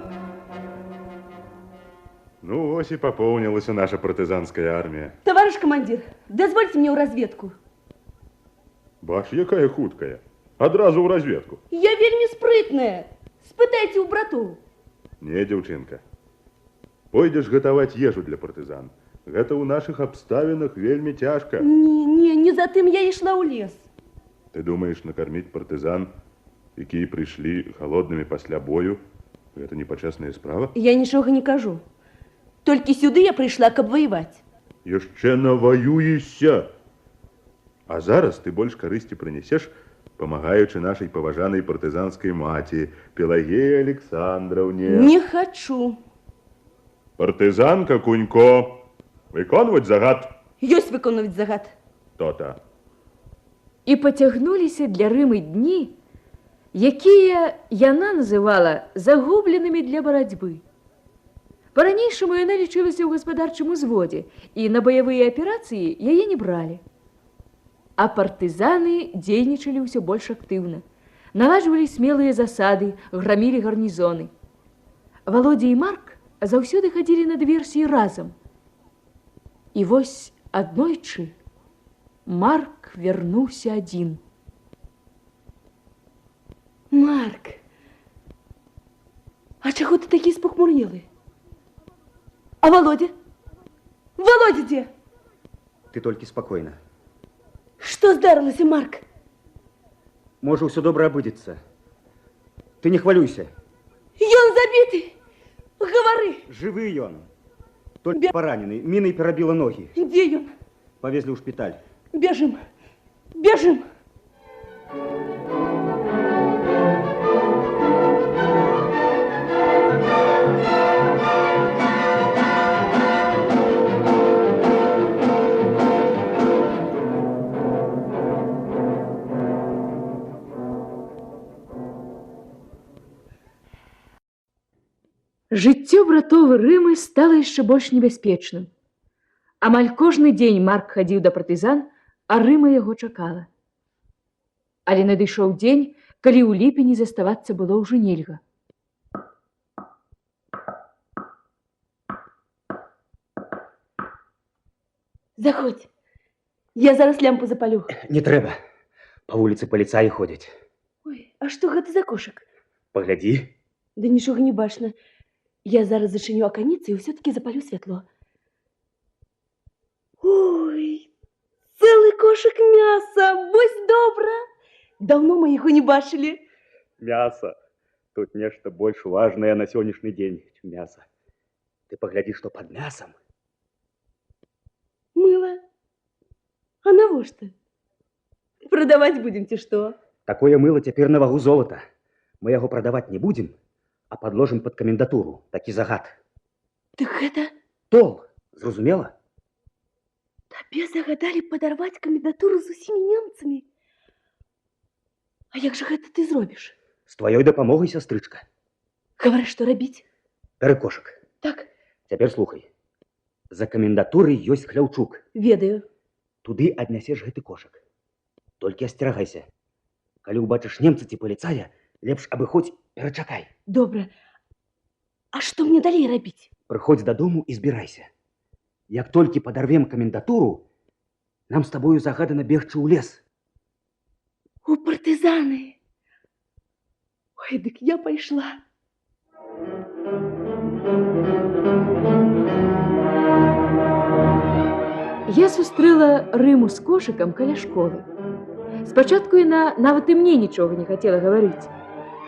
Ну, ось і папоўнілася наша партызанская армія. Товарищ командир, дозвольте мне ў разведку. Бач, якая хуткая. Адразу ў разведку. Я вельмі спрытная. Спытайце ў братоў. Не, дзяўчынка. Пойдзеш гатаваць ежу для партызан. Гэта ў нашых абставінах вельмі цяжка. Не затым я ішла ў лес. Ты думаеш накарміць партызан, якія прыйшлі халоднымі пасля бою? Гэта непачесная справа? Я нічога не кажу. Толькі сюды я прыйшла, каб ваяваць. Яшчэ наваюешся. А зараз ты больш карысці прынясеш, памагаючы нашай паважанай партызанскай маці, Пелагеі Александраўне. Не хачу. Партызанка Кунько, выконваць загад. Ёсць выконваць загад. То-то. І пацягнуліся для Рымы дні, якія яна называла загубленымі для барацьбы. Па-ранейшаму яна лічылася ў гаспадарчым узводзе, і на баявыя аперацыі яе не бралі. А партызаны дзейнічалі ўсё больш актыўна. Наладжвалі смелыя засады, грамілі гарнізоны. Володя і Марк заўсёды хадзілі на дыверсіі разам. І вось аднойчы Марк вярнуўся адзін. Марк, а чаго ты такі спахмурнелы? А Володя? Володя дзе? Ты толькі спакойна. Што здарылася, Марк? Можа, ўсё добра абыдзецца. Ты не хвалюйся. Ён забіты. Гавары. Жывы ён. Толькі паранены. Мінай перабіла ногі. Дзе ён? Павезлі ў шпіталь. Бежым. Бежым. Жыццё братовы Рымы стала яшчэ больш небяспечным. Амаль кожны дзень Марк хадзіў да партызан, а Рыма яго чакала. Але надышоў дзень, калі ў ліпені заставацца было ўжо нельга. Заходь. Я зараз лямпу запалю. Не трэба. Па вуліцы паліцаі ходзяць. Ой, а што гэта за кошак? Паглядзі. Да нічога не бачна. Я зараз зачыню аканіцы і ўсё-такі запалю святло. Ой, цэлы кошак мяса. Вось добра. Даўно мы яго не бачылі. Мяса. Тут нешта больш важнае на сённяшні дзень, чым мяса. Ты паглядзі, што пад мясам. Мыла. А навошта? Прадаваць будзем ці што? Такое мыло цяпер на вагу золата. Мы яго прадаваць не будзем, а падложым пад камендатуру. Такі загад. Так гэта... Тол, зразумела? Табе загадалі падарваць камендатуру з усімі немцамі. А як жа гэта ты зробіш? З тваёй дапамогай, сястрычка. Гавары, што рабіць? Бяры кошак. Так. Цяпер слухай. За камендатурай ёсць хляўчук. Ведаю. Туды аднясеш гэты кошак. Толькі асцерагайся. Калі ўбачыш немца ці паліцая, лепш абыходзь, перачакай. Добра. А што мне далей рабіць? Прыходзь дадому і збірайся. Як толькі падарвем камендатуру, нам з табою загадана бегчы ў лес. У партызаны. Ой, дык я пайшла. Я сустрэла Рыму з кошыкам каля школы. Спачатку яна нават і мне нічога не хацела гаварыць.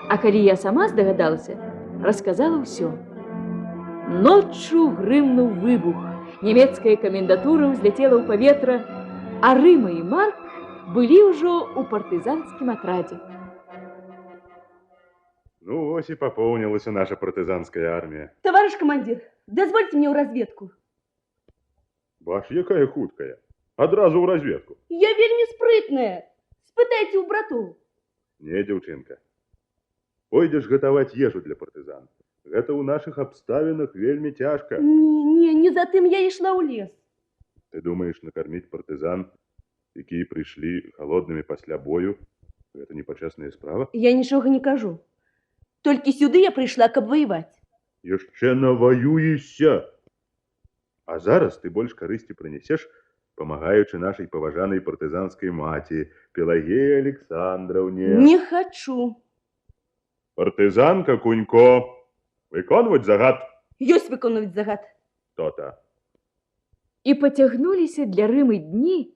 А калі я сама здагадалася, расказала ўсё. Ноччу грымнуў выбух. Нямецкая камендатура ўзляцела ў паветра, а Рыма і Марк былі ўжо ў партызанскім атрадзе. Ну, ось и пополнилась наша партизанская армия. Товарищ командир, дозвольте мне в разведку. Бач, якая хуткая. Одразу в разведку. Я вельми спрытная. Спытайте у брату. Не, девчинка. Пойдешь готовать ежу для партизан. Это у наших обставинах вельми тяжко. Не за тым я и шла у лес. Ты думаешь, накормить партизан, якія пришли холодными после бою, это не почесная справа? Я ничего не кажу. Только сюда я пришла, каб воевать. Еще навоюешься. А зараз ты больше корысти принесешь, помогаючи нашей поважанной партизанской мати, Пелагеи Александровне. Не хочу. Партизанка Кунько, виконувати загад. Ёсць выконваць загад. То-то. І пацягнуліся для Рымы дні,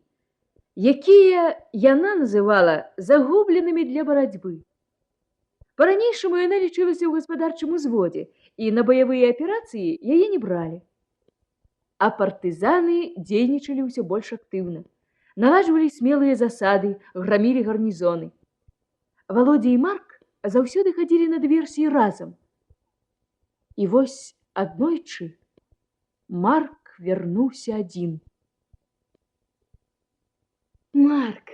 якія яна называла загубленымі для барацьбы. Па-ранейшаму яна лічылася ў гаспадарчым узводзе, і на баявыя аперацыі яе не бралі. А партызаны дзейнічалі ўсё больш актыўна. Наладжвалі смелыя засады, грамілі гарнізоны. Володя і Марк заўсёды хадзілі на дыверсіі разам. І вось аднойчы Марк вярнуўся адзін. Марк,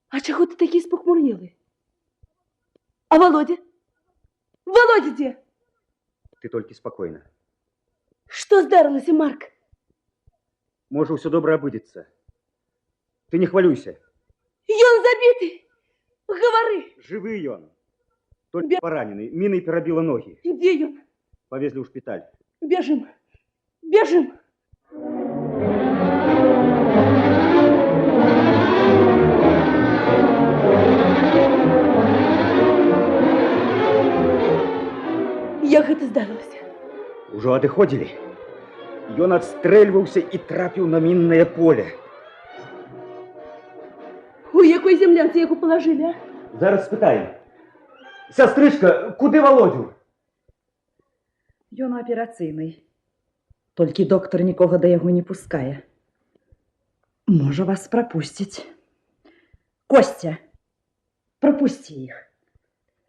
а чаго ты такі спахмурнелы? А Володя? Володя где? Ты только спокойно. Что здарылася, Марк? Можа, все добре обыдется. Ты не хвалюйся. Ён забиты. Говори. Живы ён. Только пораненый. Миной перебила ноги. Где ён? Повезли в шпиталь. Бежим. Бежим. Як гэта здарылася? Ужо адыходзілі. Ён адстрэльваўся і трапіў на міннае поле. У якой землянцы яго палажылі, а? Зараз спытаем. Сястрычка, куды Володю? Ён у аперацыйнай. Толькі доктар нікога да яго не пускае. Можа вас прапусціць. Костя, прапусці іх.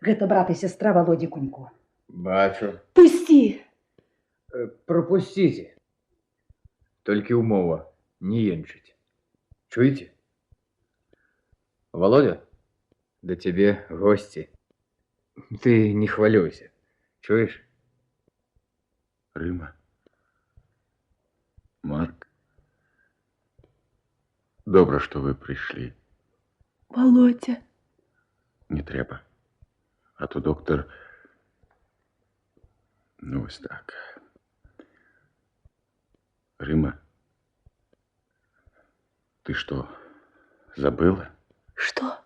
Гэта брат і сестра Володі Кунько. Бачу. Пусти. Пропустите. Только умова не енчить. Чуете? Володя, да тебе гости. Ты не хвалюйся. Чуешь? Рыма. Марк. Добра, что вы пришли. Володя. Не трэба. А то доктор... Ну, ось так. Рыма, ты что, забыла? Что?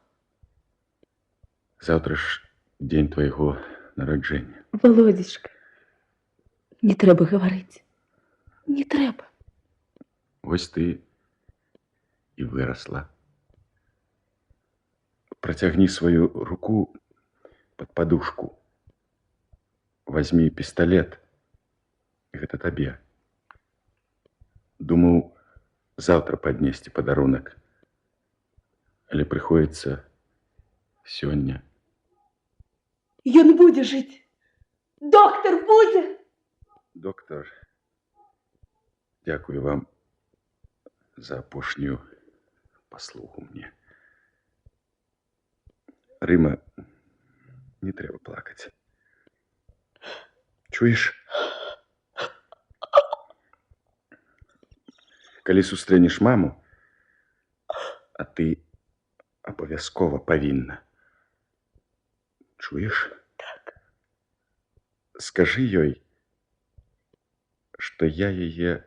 Завтра ж день твоего нараджэння. Володечка, не трэба гаварыць. Не трэба. Вось ты и выросла. Протягни свою руку под подушку. Возьми пистолет. Гэта табе. Думаў, завтра поднесці падарунак. Але прыходзіцца сёння. Ён будзе жыць. Доктор будзе. Доктор, дякую вам за апошнюю паслугу мне. Рыма, не трэба плакаць. Чуеш? Калі сустрэнеш маму, а ты абавязкова павінна. Чуеш? Так. Скажы ёй, што я яе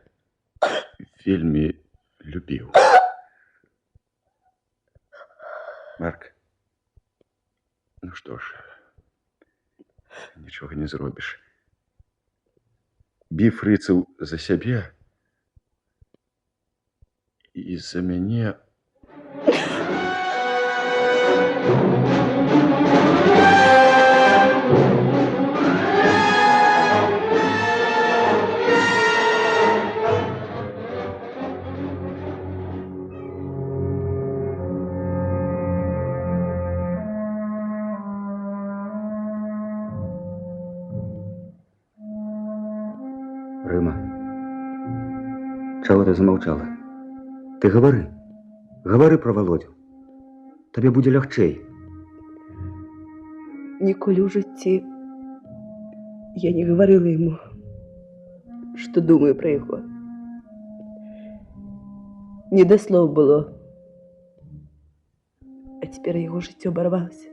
вельмі любіў. Марк, ну што ж, нічога не зробіш. Бі фрыцаў за сябе, из-за мяне... Рыма, чего ты замолчала? Ты говори про Володю. Тебе буде легчей. Ніколи у житті я не говорила ему, что думаю про его. Не до слов было. А теперь его життя оборвалось.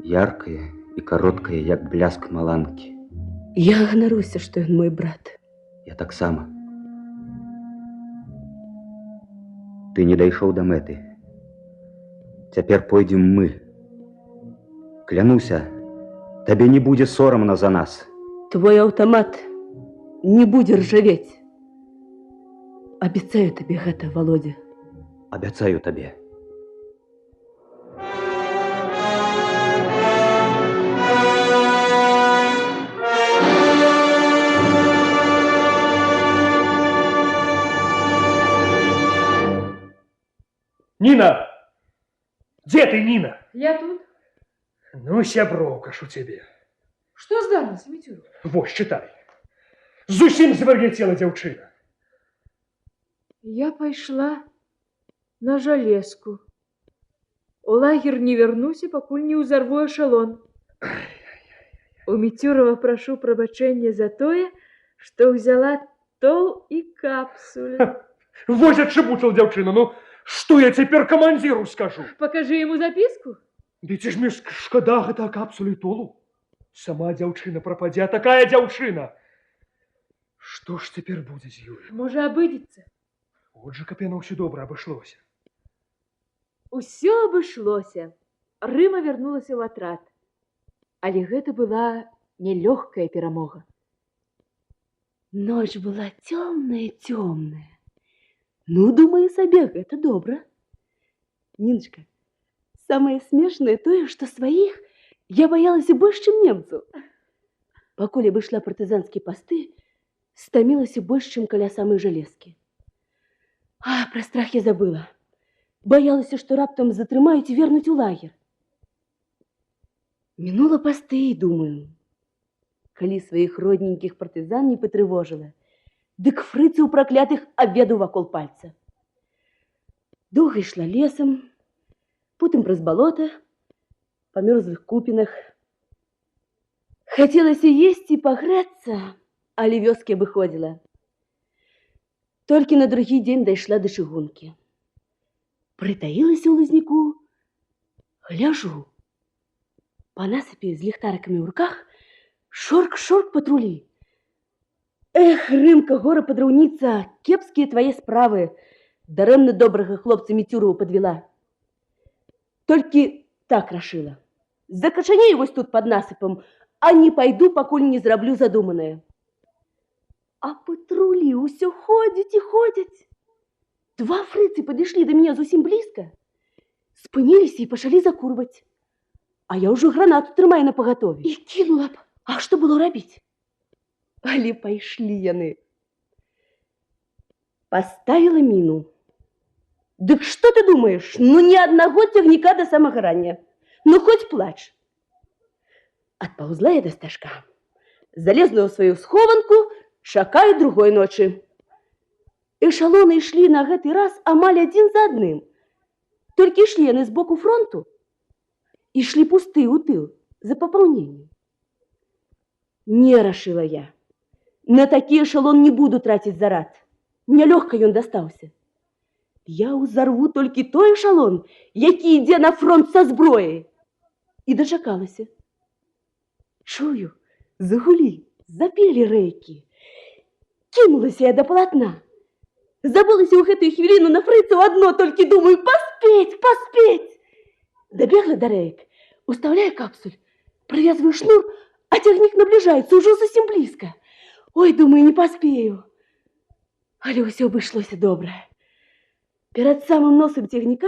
Яркое и короткое, як бляск маланки. Я ганаруся, что он мой брат. Я так само. Ты не дайшоў до мэты. Цяпер пойдем мы. Клянуся, табе не будзе сорамна за нас. Твой автомат не будзе ржаветь. Обещаю тебе гэта, Володя. Обещаю тебе. Нина! Где ты, Нина? Я тут. Ну, сяброўка ж у тебе. Что здарылася, Мітюра? Вось, читай. Зусім звар'яцела дзяўчына. Я пайшла на жалезку. У лагер не вернуся, пакуль не ўзарву эшалон. У Мітюрова прашу прабачэння за тое, што ўзяла тол і капсуль. Вось адчыбучыла дзяўчына, ну, что я теперь командиру скажу? Покажи ему записку. Да ці ж мне шкада гэта капсулю і толу. Сама дзяўчына прападзе, а такая дзяўчына. Што ж цяпер будзе з ёю? Можа, абыдзецца. От жа каб яно ўсё добра абышлося. Усё абышлося. Рыма вярнулася ў атрад. Але гэта была нелёгкая перамога. Ноч была цёмная. Ну, думаю сабе, гэта добра. Ниночка, самое смешное тое, что своих я боялась больше, чем немцев. Пакуль я обышла партизанские посты, стомилась больше, чем каля самой железки. А, про страх я забыла. Боялась, что раптом затрымаюць и вернуть у лагерь. Минула посты, думаю. Калі своих родненьких партизан не потревожила, дык фрыцаў праклятых обведу вакол пальца. Доўга ішла лесам, потым праз балота, па мёрзлых купінах. Хацелася есці і пагрэцца, але вёскі абыходзіла. Толькі на другі дзень дайшла да чыгункі. Прытаілася ў лазняку, гляжу. Па насыпі з ліхтарыкамі ў руках шорк-шорк патрулі. Эх, Рымка, гора-падраўніца, кепскія твае справы. Дарэмна добрага хлопца Мітюрову подвела. Толькі так рашыла. Закачанею вось тут под насыпам, а не пойду, пакуль не зраблю задуманае. А патрулі ўсё ходзяць і ходзяць. Два фрыцы падышлі да мяне зусім блізка, спыніліся і пачалі закурваць. А я ўжо гранату трымаю на пагатове. І кінула б. А што было рабіць? Але пайшлі яны. Поставила мину. Дык што ты думаешь? Ну, ни одного цягніка до самага рання. Ну, хоть плач. Отпаўзла я да стажка. Залезла ў сваю схованку, чакаю другой ночы. Эшалоны ішлі на гэты раз амаль адзін за адным. Толькі ішлі яны з боку фронту. Ішлі пусты ў тыл, за папаўненне. Не, рашыла я. На такі эшалон не буду траціць зарад. Нялёгка ён дастаўся. Я ўзарву толькі той эшалон, які ідзе на фронт са зброяй. І дачакалася. Чую, загулі, запелі рэйкі. Кінулася я да палатна. Забылася ў гэтую хвіліну на фрыцаў адно, толькі думаю, паспець. Дабегла да рэйк, уставляю капсуль, прывязваю шнур, а цягнік набліжаецца ўжо зусім блізка. Ой, думаю, не паспею. Але ўсё абышлося добра. Перед самым носом цягніка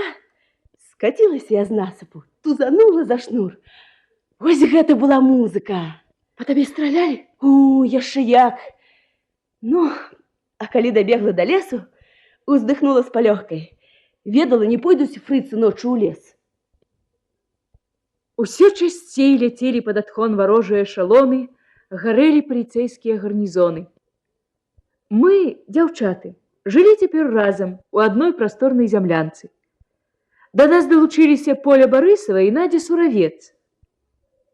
скатилась я з насыпу, тузанула за шнур. Вось гэта была музыка. По табе стралялі? Яшчэ як. Ну, а калі дабегла до лесу, уздыхнула з палёгкай. Ведала, не пойдуць фрыцы ноччу ў лес. Усё часцей ляцелі пад адхон варожыя эшалоны, гарэлі паліцэйскія гарнізоны. Мы, дзяўчаты, жылі цяпер разам у адной прасторнай зямлянцы. Да нас далучыліся Поля Барысава і Надзя Суравец.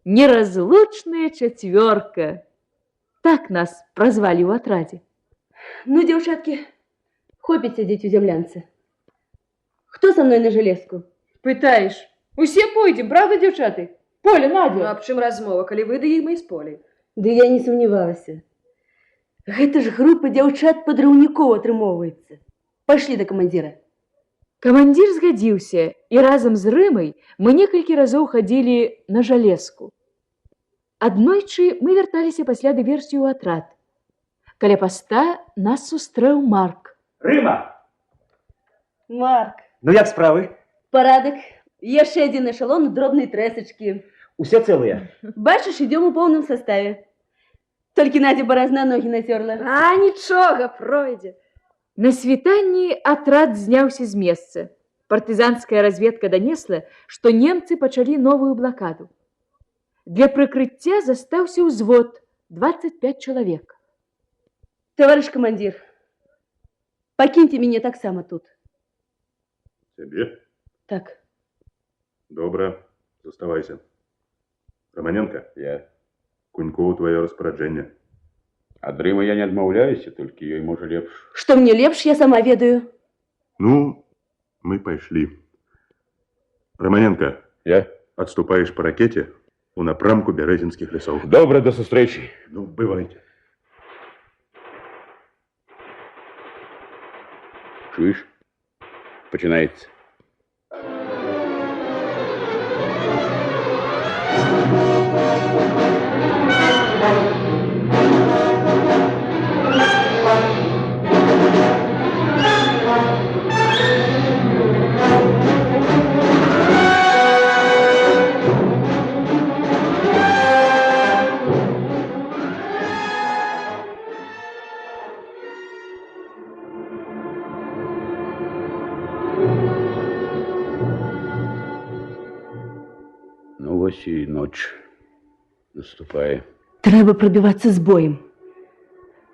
Неразлучная чацвёрка. Так нас празвалі ў атрадзе. Ну, дзяўчаткі, хопіць сядзець у зямлянцы. Хто са мной на жалезку? Пытаеш, усе пойдзем, правда, дзяўчаты? Поля, Надя. Ну, аб чым размова, калі вы да іх мы з Полей? Ды я не сумнявалася. Гэта ж група дзяўчат-падраўнікоў атрымоўваецца. Пайшлі да камандзіра. Камандзір згадзіўся, і разам з Рымай мы некалькі разоў хадзілі на жалезку. Аднойчы мы вярталіся пасля дыверсію ў атрад. Каля паста нас сустрэў Марк. Рыма! Марк. Ну як справы? Парадак. Яшчэ адзін эшалон дробнай трэсачкі. Усе цэлыя? Бачыш, ідём у поўным составе. Толькі Надзя баразна ногі нацёрла. А, нічога, пройдзе. На світанні атрад зняўся з месца. Партызанская разведка данесла, што немцы пачалі новую блакаду. Для прыкрыцця застаўся ўзвод 25 чалавек. Таварыш камандзір, пакіньце мяне таксама тут. Тебе? Так. Добра, заставайся. Романенко? Я. Кунькову твое распараджэнне. Ад Рымы я не адмаўляюся, толькі ёй можа лепш. Што мне лепш, я сама ведаю. Ну, мы пошли. Романенко, я? Отступаешь по ракете у напрамку Березинских лесов. Добра, до сустрэчы. Ну, бывайте. Чуеш? Пачынаецца. Ну, вось і ноч наступае. Трэба прабівацца з боем.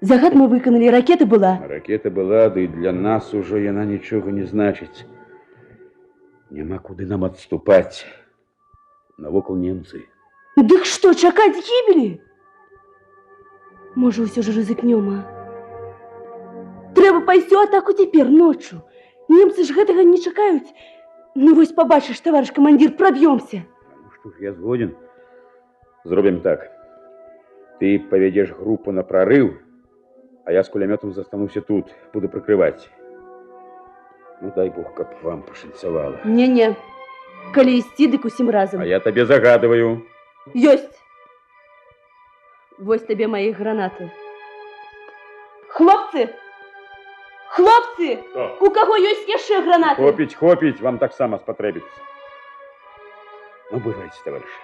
Загад мы выканалі, ракета была. Ракета была, ды для нас ужо яна нічога не значыць. Няма куды нам адступаць. Навокал немцы. Дык што, чакаць гібелі? Можа, ўсё ж рызыкнём, а? Трэба пайсці ў атаку цяпер, ноччу. Немцы ж гэтага не чакаюць. Ну, вось пабачыш, таварыш камандзір, праб'ёмся. Што ж, я згоден. Зробім так. Ты павядзеш групу на прарыў, а я з кулямётам застануся тут, буду прыкрываць. Ну, дай Бог, каб вам пашанцавала. Не-не. Калі ісці, дык усім разам. А я табе загадываю. Ёсць. Вось табе мае гранаты. Хлопцы! Хлопцы! У каго ёсць яшчэ гранаты? Хопіць, хопіць, вам таксама спатрэбіцца. Ну, бывайце, товарищи.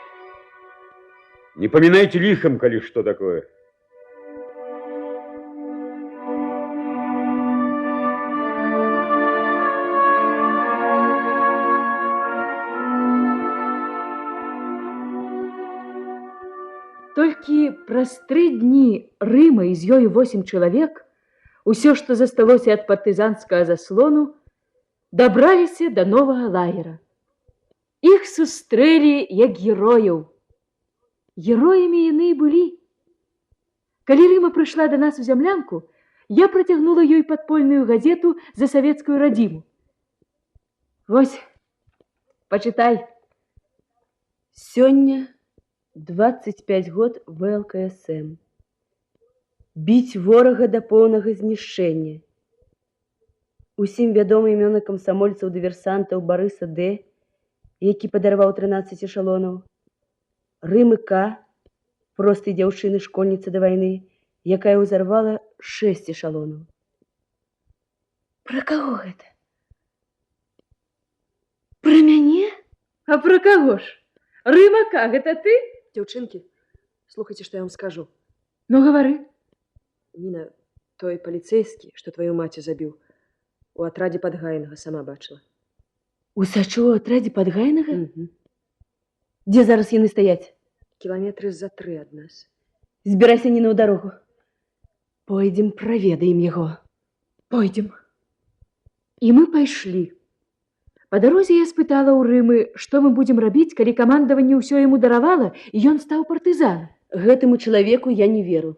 Не поминайте лихом, коли что такое. Толькі праз 3 дні Рыма і з ёй 8 чалавек, усё, што засталося ад партызанскага заслону, дабраліся да новага лагера. Іх сустрэлі як герояў. Героямі яны і былі. Калі Рыма прыйшла да нас у зямлянку, я працягнула ёй падпольную газету за савецкую радзіму. Вось, пачытай. Сёння 25 год ВЛКСМ. Біць ворага да поўнага знішчэння. Усім вядомы імёны камсамольцаў-дыверсантаў Барыса Д., які падарваў 13 эшалонаў, Рымы К., простай дзяўчыны-школьніцы да вайны, якая ўзарвала 6 эшалонаў. Пра каго гэта? Про мяне? А про кого ж? Рымака, гэта ты? Дзяўчынкі, слухайце, што я вам скажу. Ну, гавары. Ніна, той паліцейскі, што тваю маці забіў, у атрадзе Падгайнага сама бачыла. Усачу ў атрадзе Падгайнага? Дзе зараз яны стаяць? Кіламетры за 3 ад нас. Збірайся, Ніна, ў дарогу. Пойдзем, праведаем яго. Пойдем. І мы пайшлі. Па дарозе я спытала ў Рымы, што мы будзем рабіць, калі камандаванне ўсё яму даравала, і ён стаў партызанам. Гэтаму чалавеку я не веру.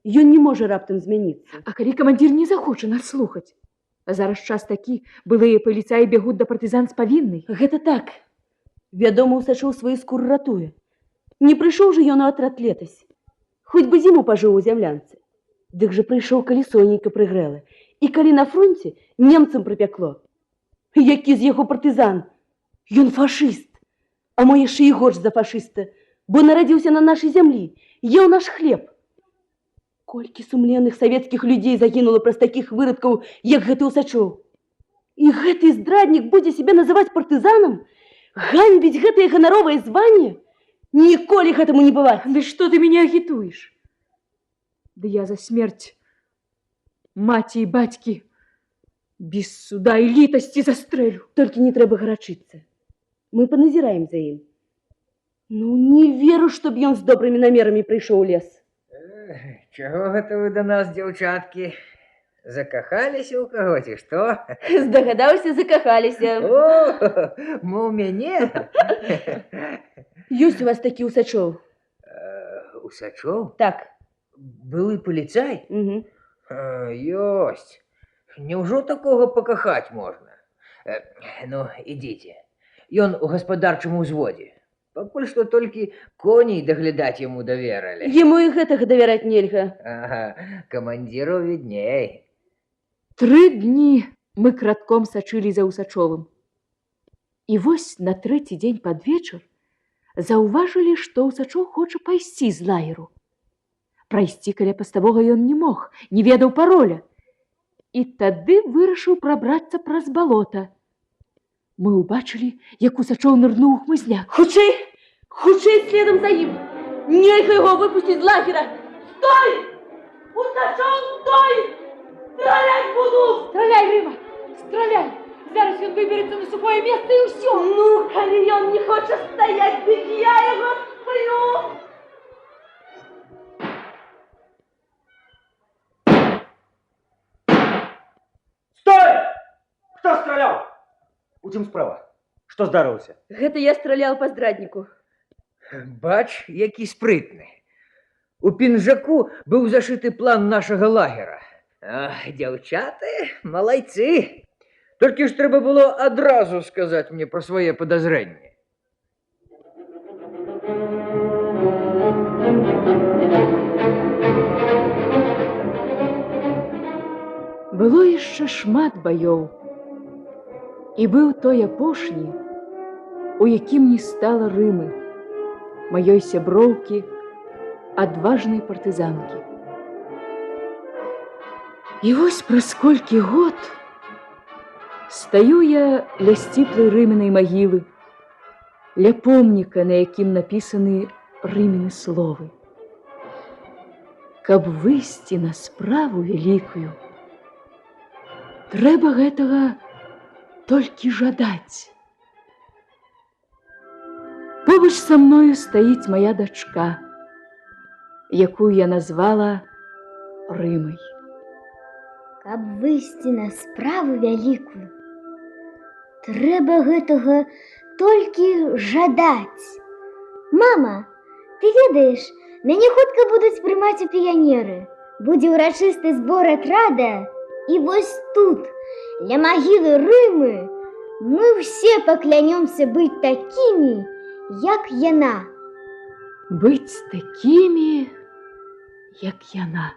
Ён не можа раптам змяніцца. А калі камандзір не захоча нас слухаць? А зараз час такі, былыя паліцаі бягуць да партызан з павіннай. Гэта так. Вядома, Усачоў сваю скуру ратуе. Не прыйшоў жа ён у атрад летась. Хоць бы зіму пажыў у зямлянцы. Дык жа прыйшоў, калі сонейка прыгрэла. І калі на фронце немцам прыпякло. Які з яго партызан? Ён фашыст. А мо яшчэ і горш за фашыста, бо нарадзіўся на нашай зямлі, еў наш хлеб. Колькі сумленных савецкіх людзей загінула праз такіх вырадкаў, як гэты Усачоў. І гэты здраднік будзе сябе называць партызанам? Ганьбіць гэтае ганаровае званне? Ніколі гэтаму не бываць. Ды што ты мяне агітуеш? Ды я за смерць маці і бацькі без суда і літасці застрэлю. Толькі не трэба гарачыцца. Мы паназіраем за ім. Ну, не веру, чтоб ён з добрымі намерамі прыйшоў у лес. Чаго гэта вы да нас, дзяўчаткі? Закахаліся ў каго, ці што? Здагадаўся, закахаліся. О, мо ў мяне? Ёсць у вас такі Усачоў? Усачоў? Так. Былы паліцай? Ёсць. Няўжо такога пакахаць можна? Ну, ідзіце. Ён у гаспадарчым узводзе. Пакуль што толькі коней даглядаць яму давералі. Яму і гэтага давяраць нельга. Ага, камандзіру відней. 3 дні мы кратком сачылі за Усачовым. І вось на 3-й дзень пад вечар заўважылі, што Усачоў хоча пайсці з лагеру. Прайсці каля паставога ён не мог, не ведаў пароля. І тады вырашыў прабрацца праз балота. Мы ўбачылі, як Усачоў нырнуў у хмызняк. Хутчэй! Хутчэй следам за ім! Нельга яго выпусціць з лагера! Стой! Усачоў, стой! Страляць буду! Страляй, Рыма! Страляй! Зараз ён выберэцца на сухое месца і ўсё! Ну, калі ён не хоча стаяць, дык я яго сплю! Стой! Хто страляў? У чым справа? Што здарылася? Гэта я стралял па здрадніку. Бач, які спрытны. У пінжаку быў зашыты план нашага лагера. Дзяўчаты, малайцы. Толькі ж трэба было адразу сказаць мне пра свае падазрэнні. Было яшчэ шмат баёў. І быў той апошні, у якім не стала Рымы, маёй сяброўкі, адважнай партызанкі. І вось праз колькі год стаю я ля сціплай рымінай магілы, ля помніка, на якім напісаны рыміны словы. Каб выйсці на справу вялікую, трэба гэтага толькі жадаць. Побач са мною стаіць мая дачка, якую я назвала Рымай. Каб выйсці на справу вялікую, трэба гэтага толькі жадаць. Мама, ты ведаеш, мяне хутка будуць прымаць у піянеры. Будзе ўрачысты збор атрада, і вось тут, ля магілы Рымы, мы ўсе паклянёмся быць такімі, як яна. Быць такімі, як яна.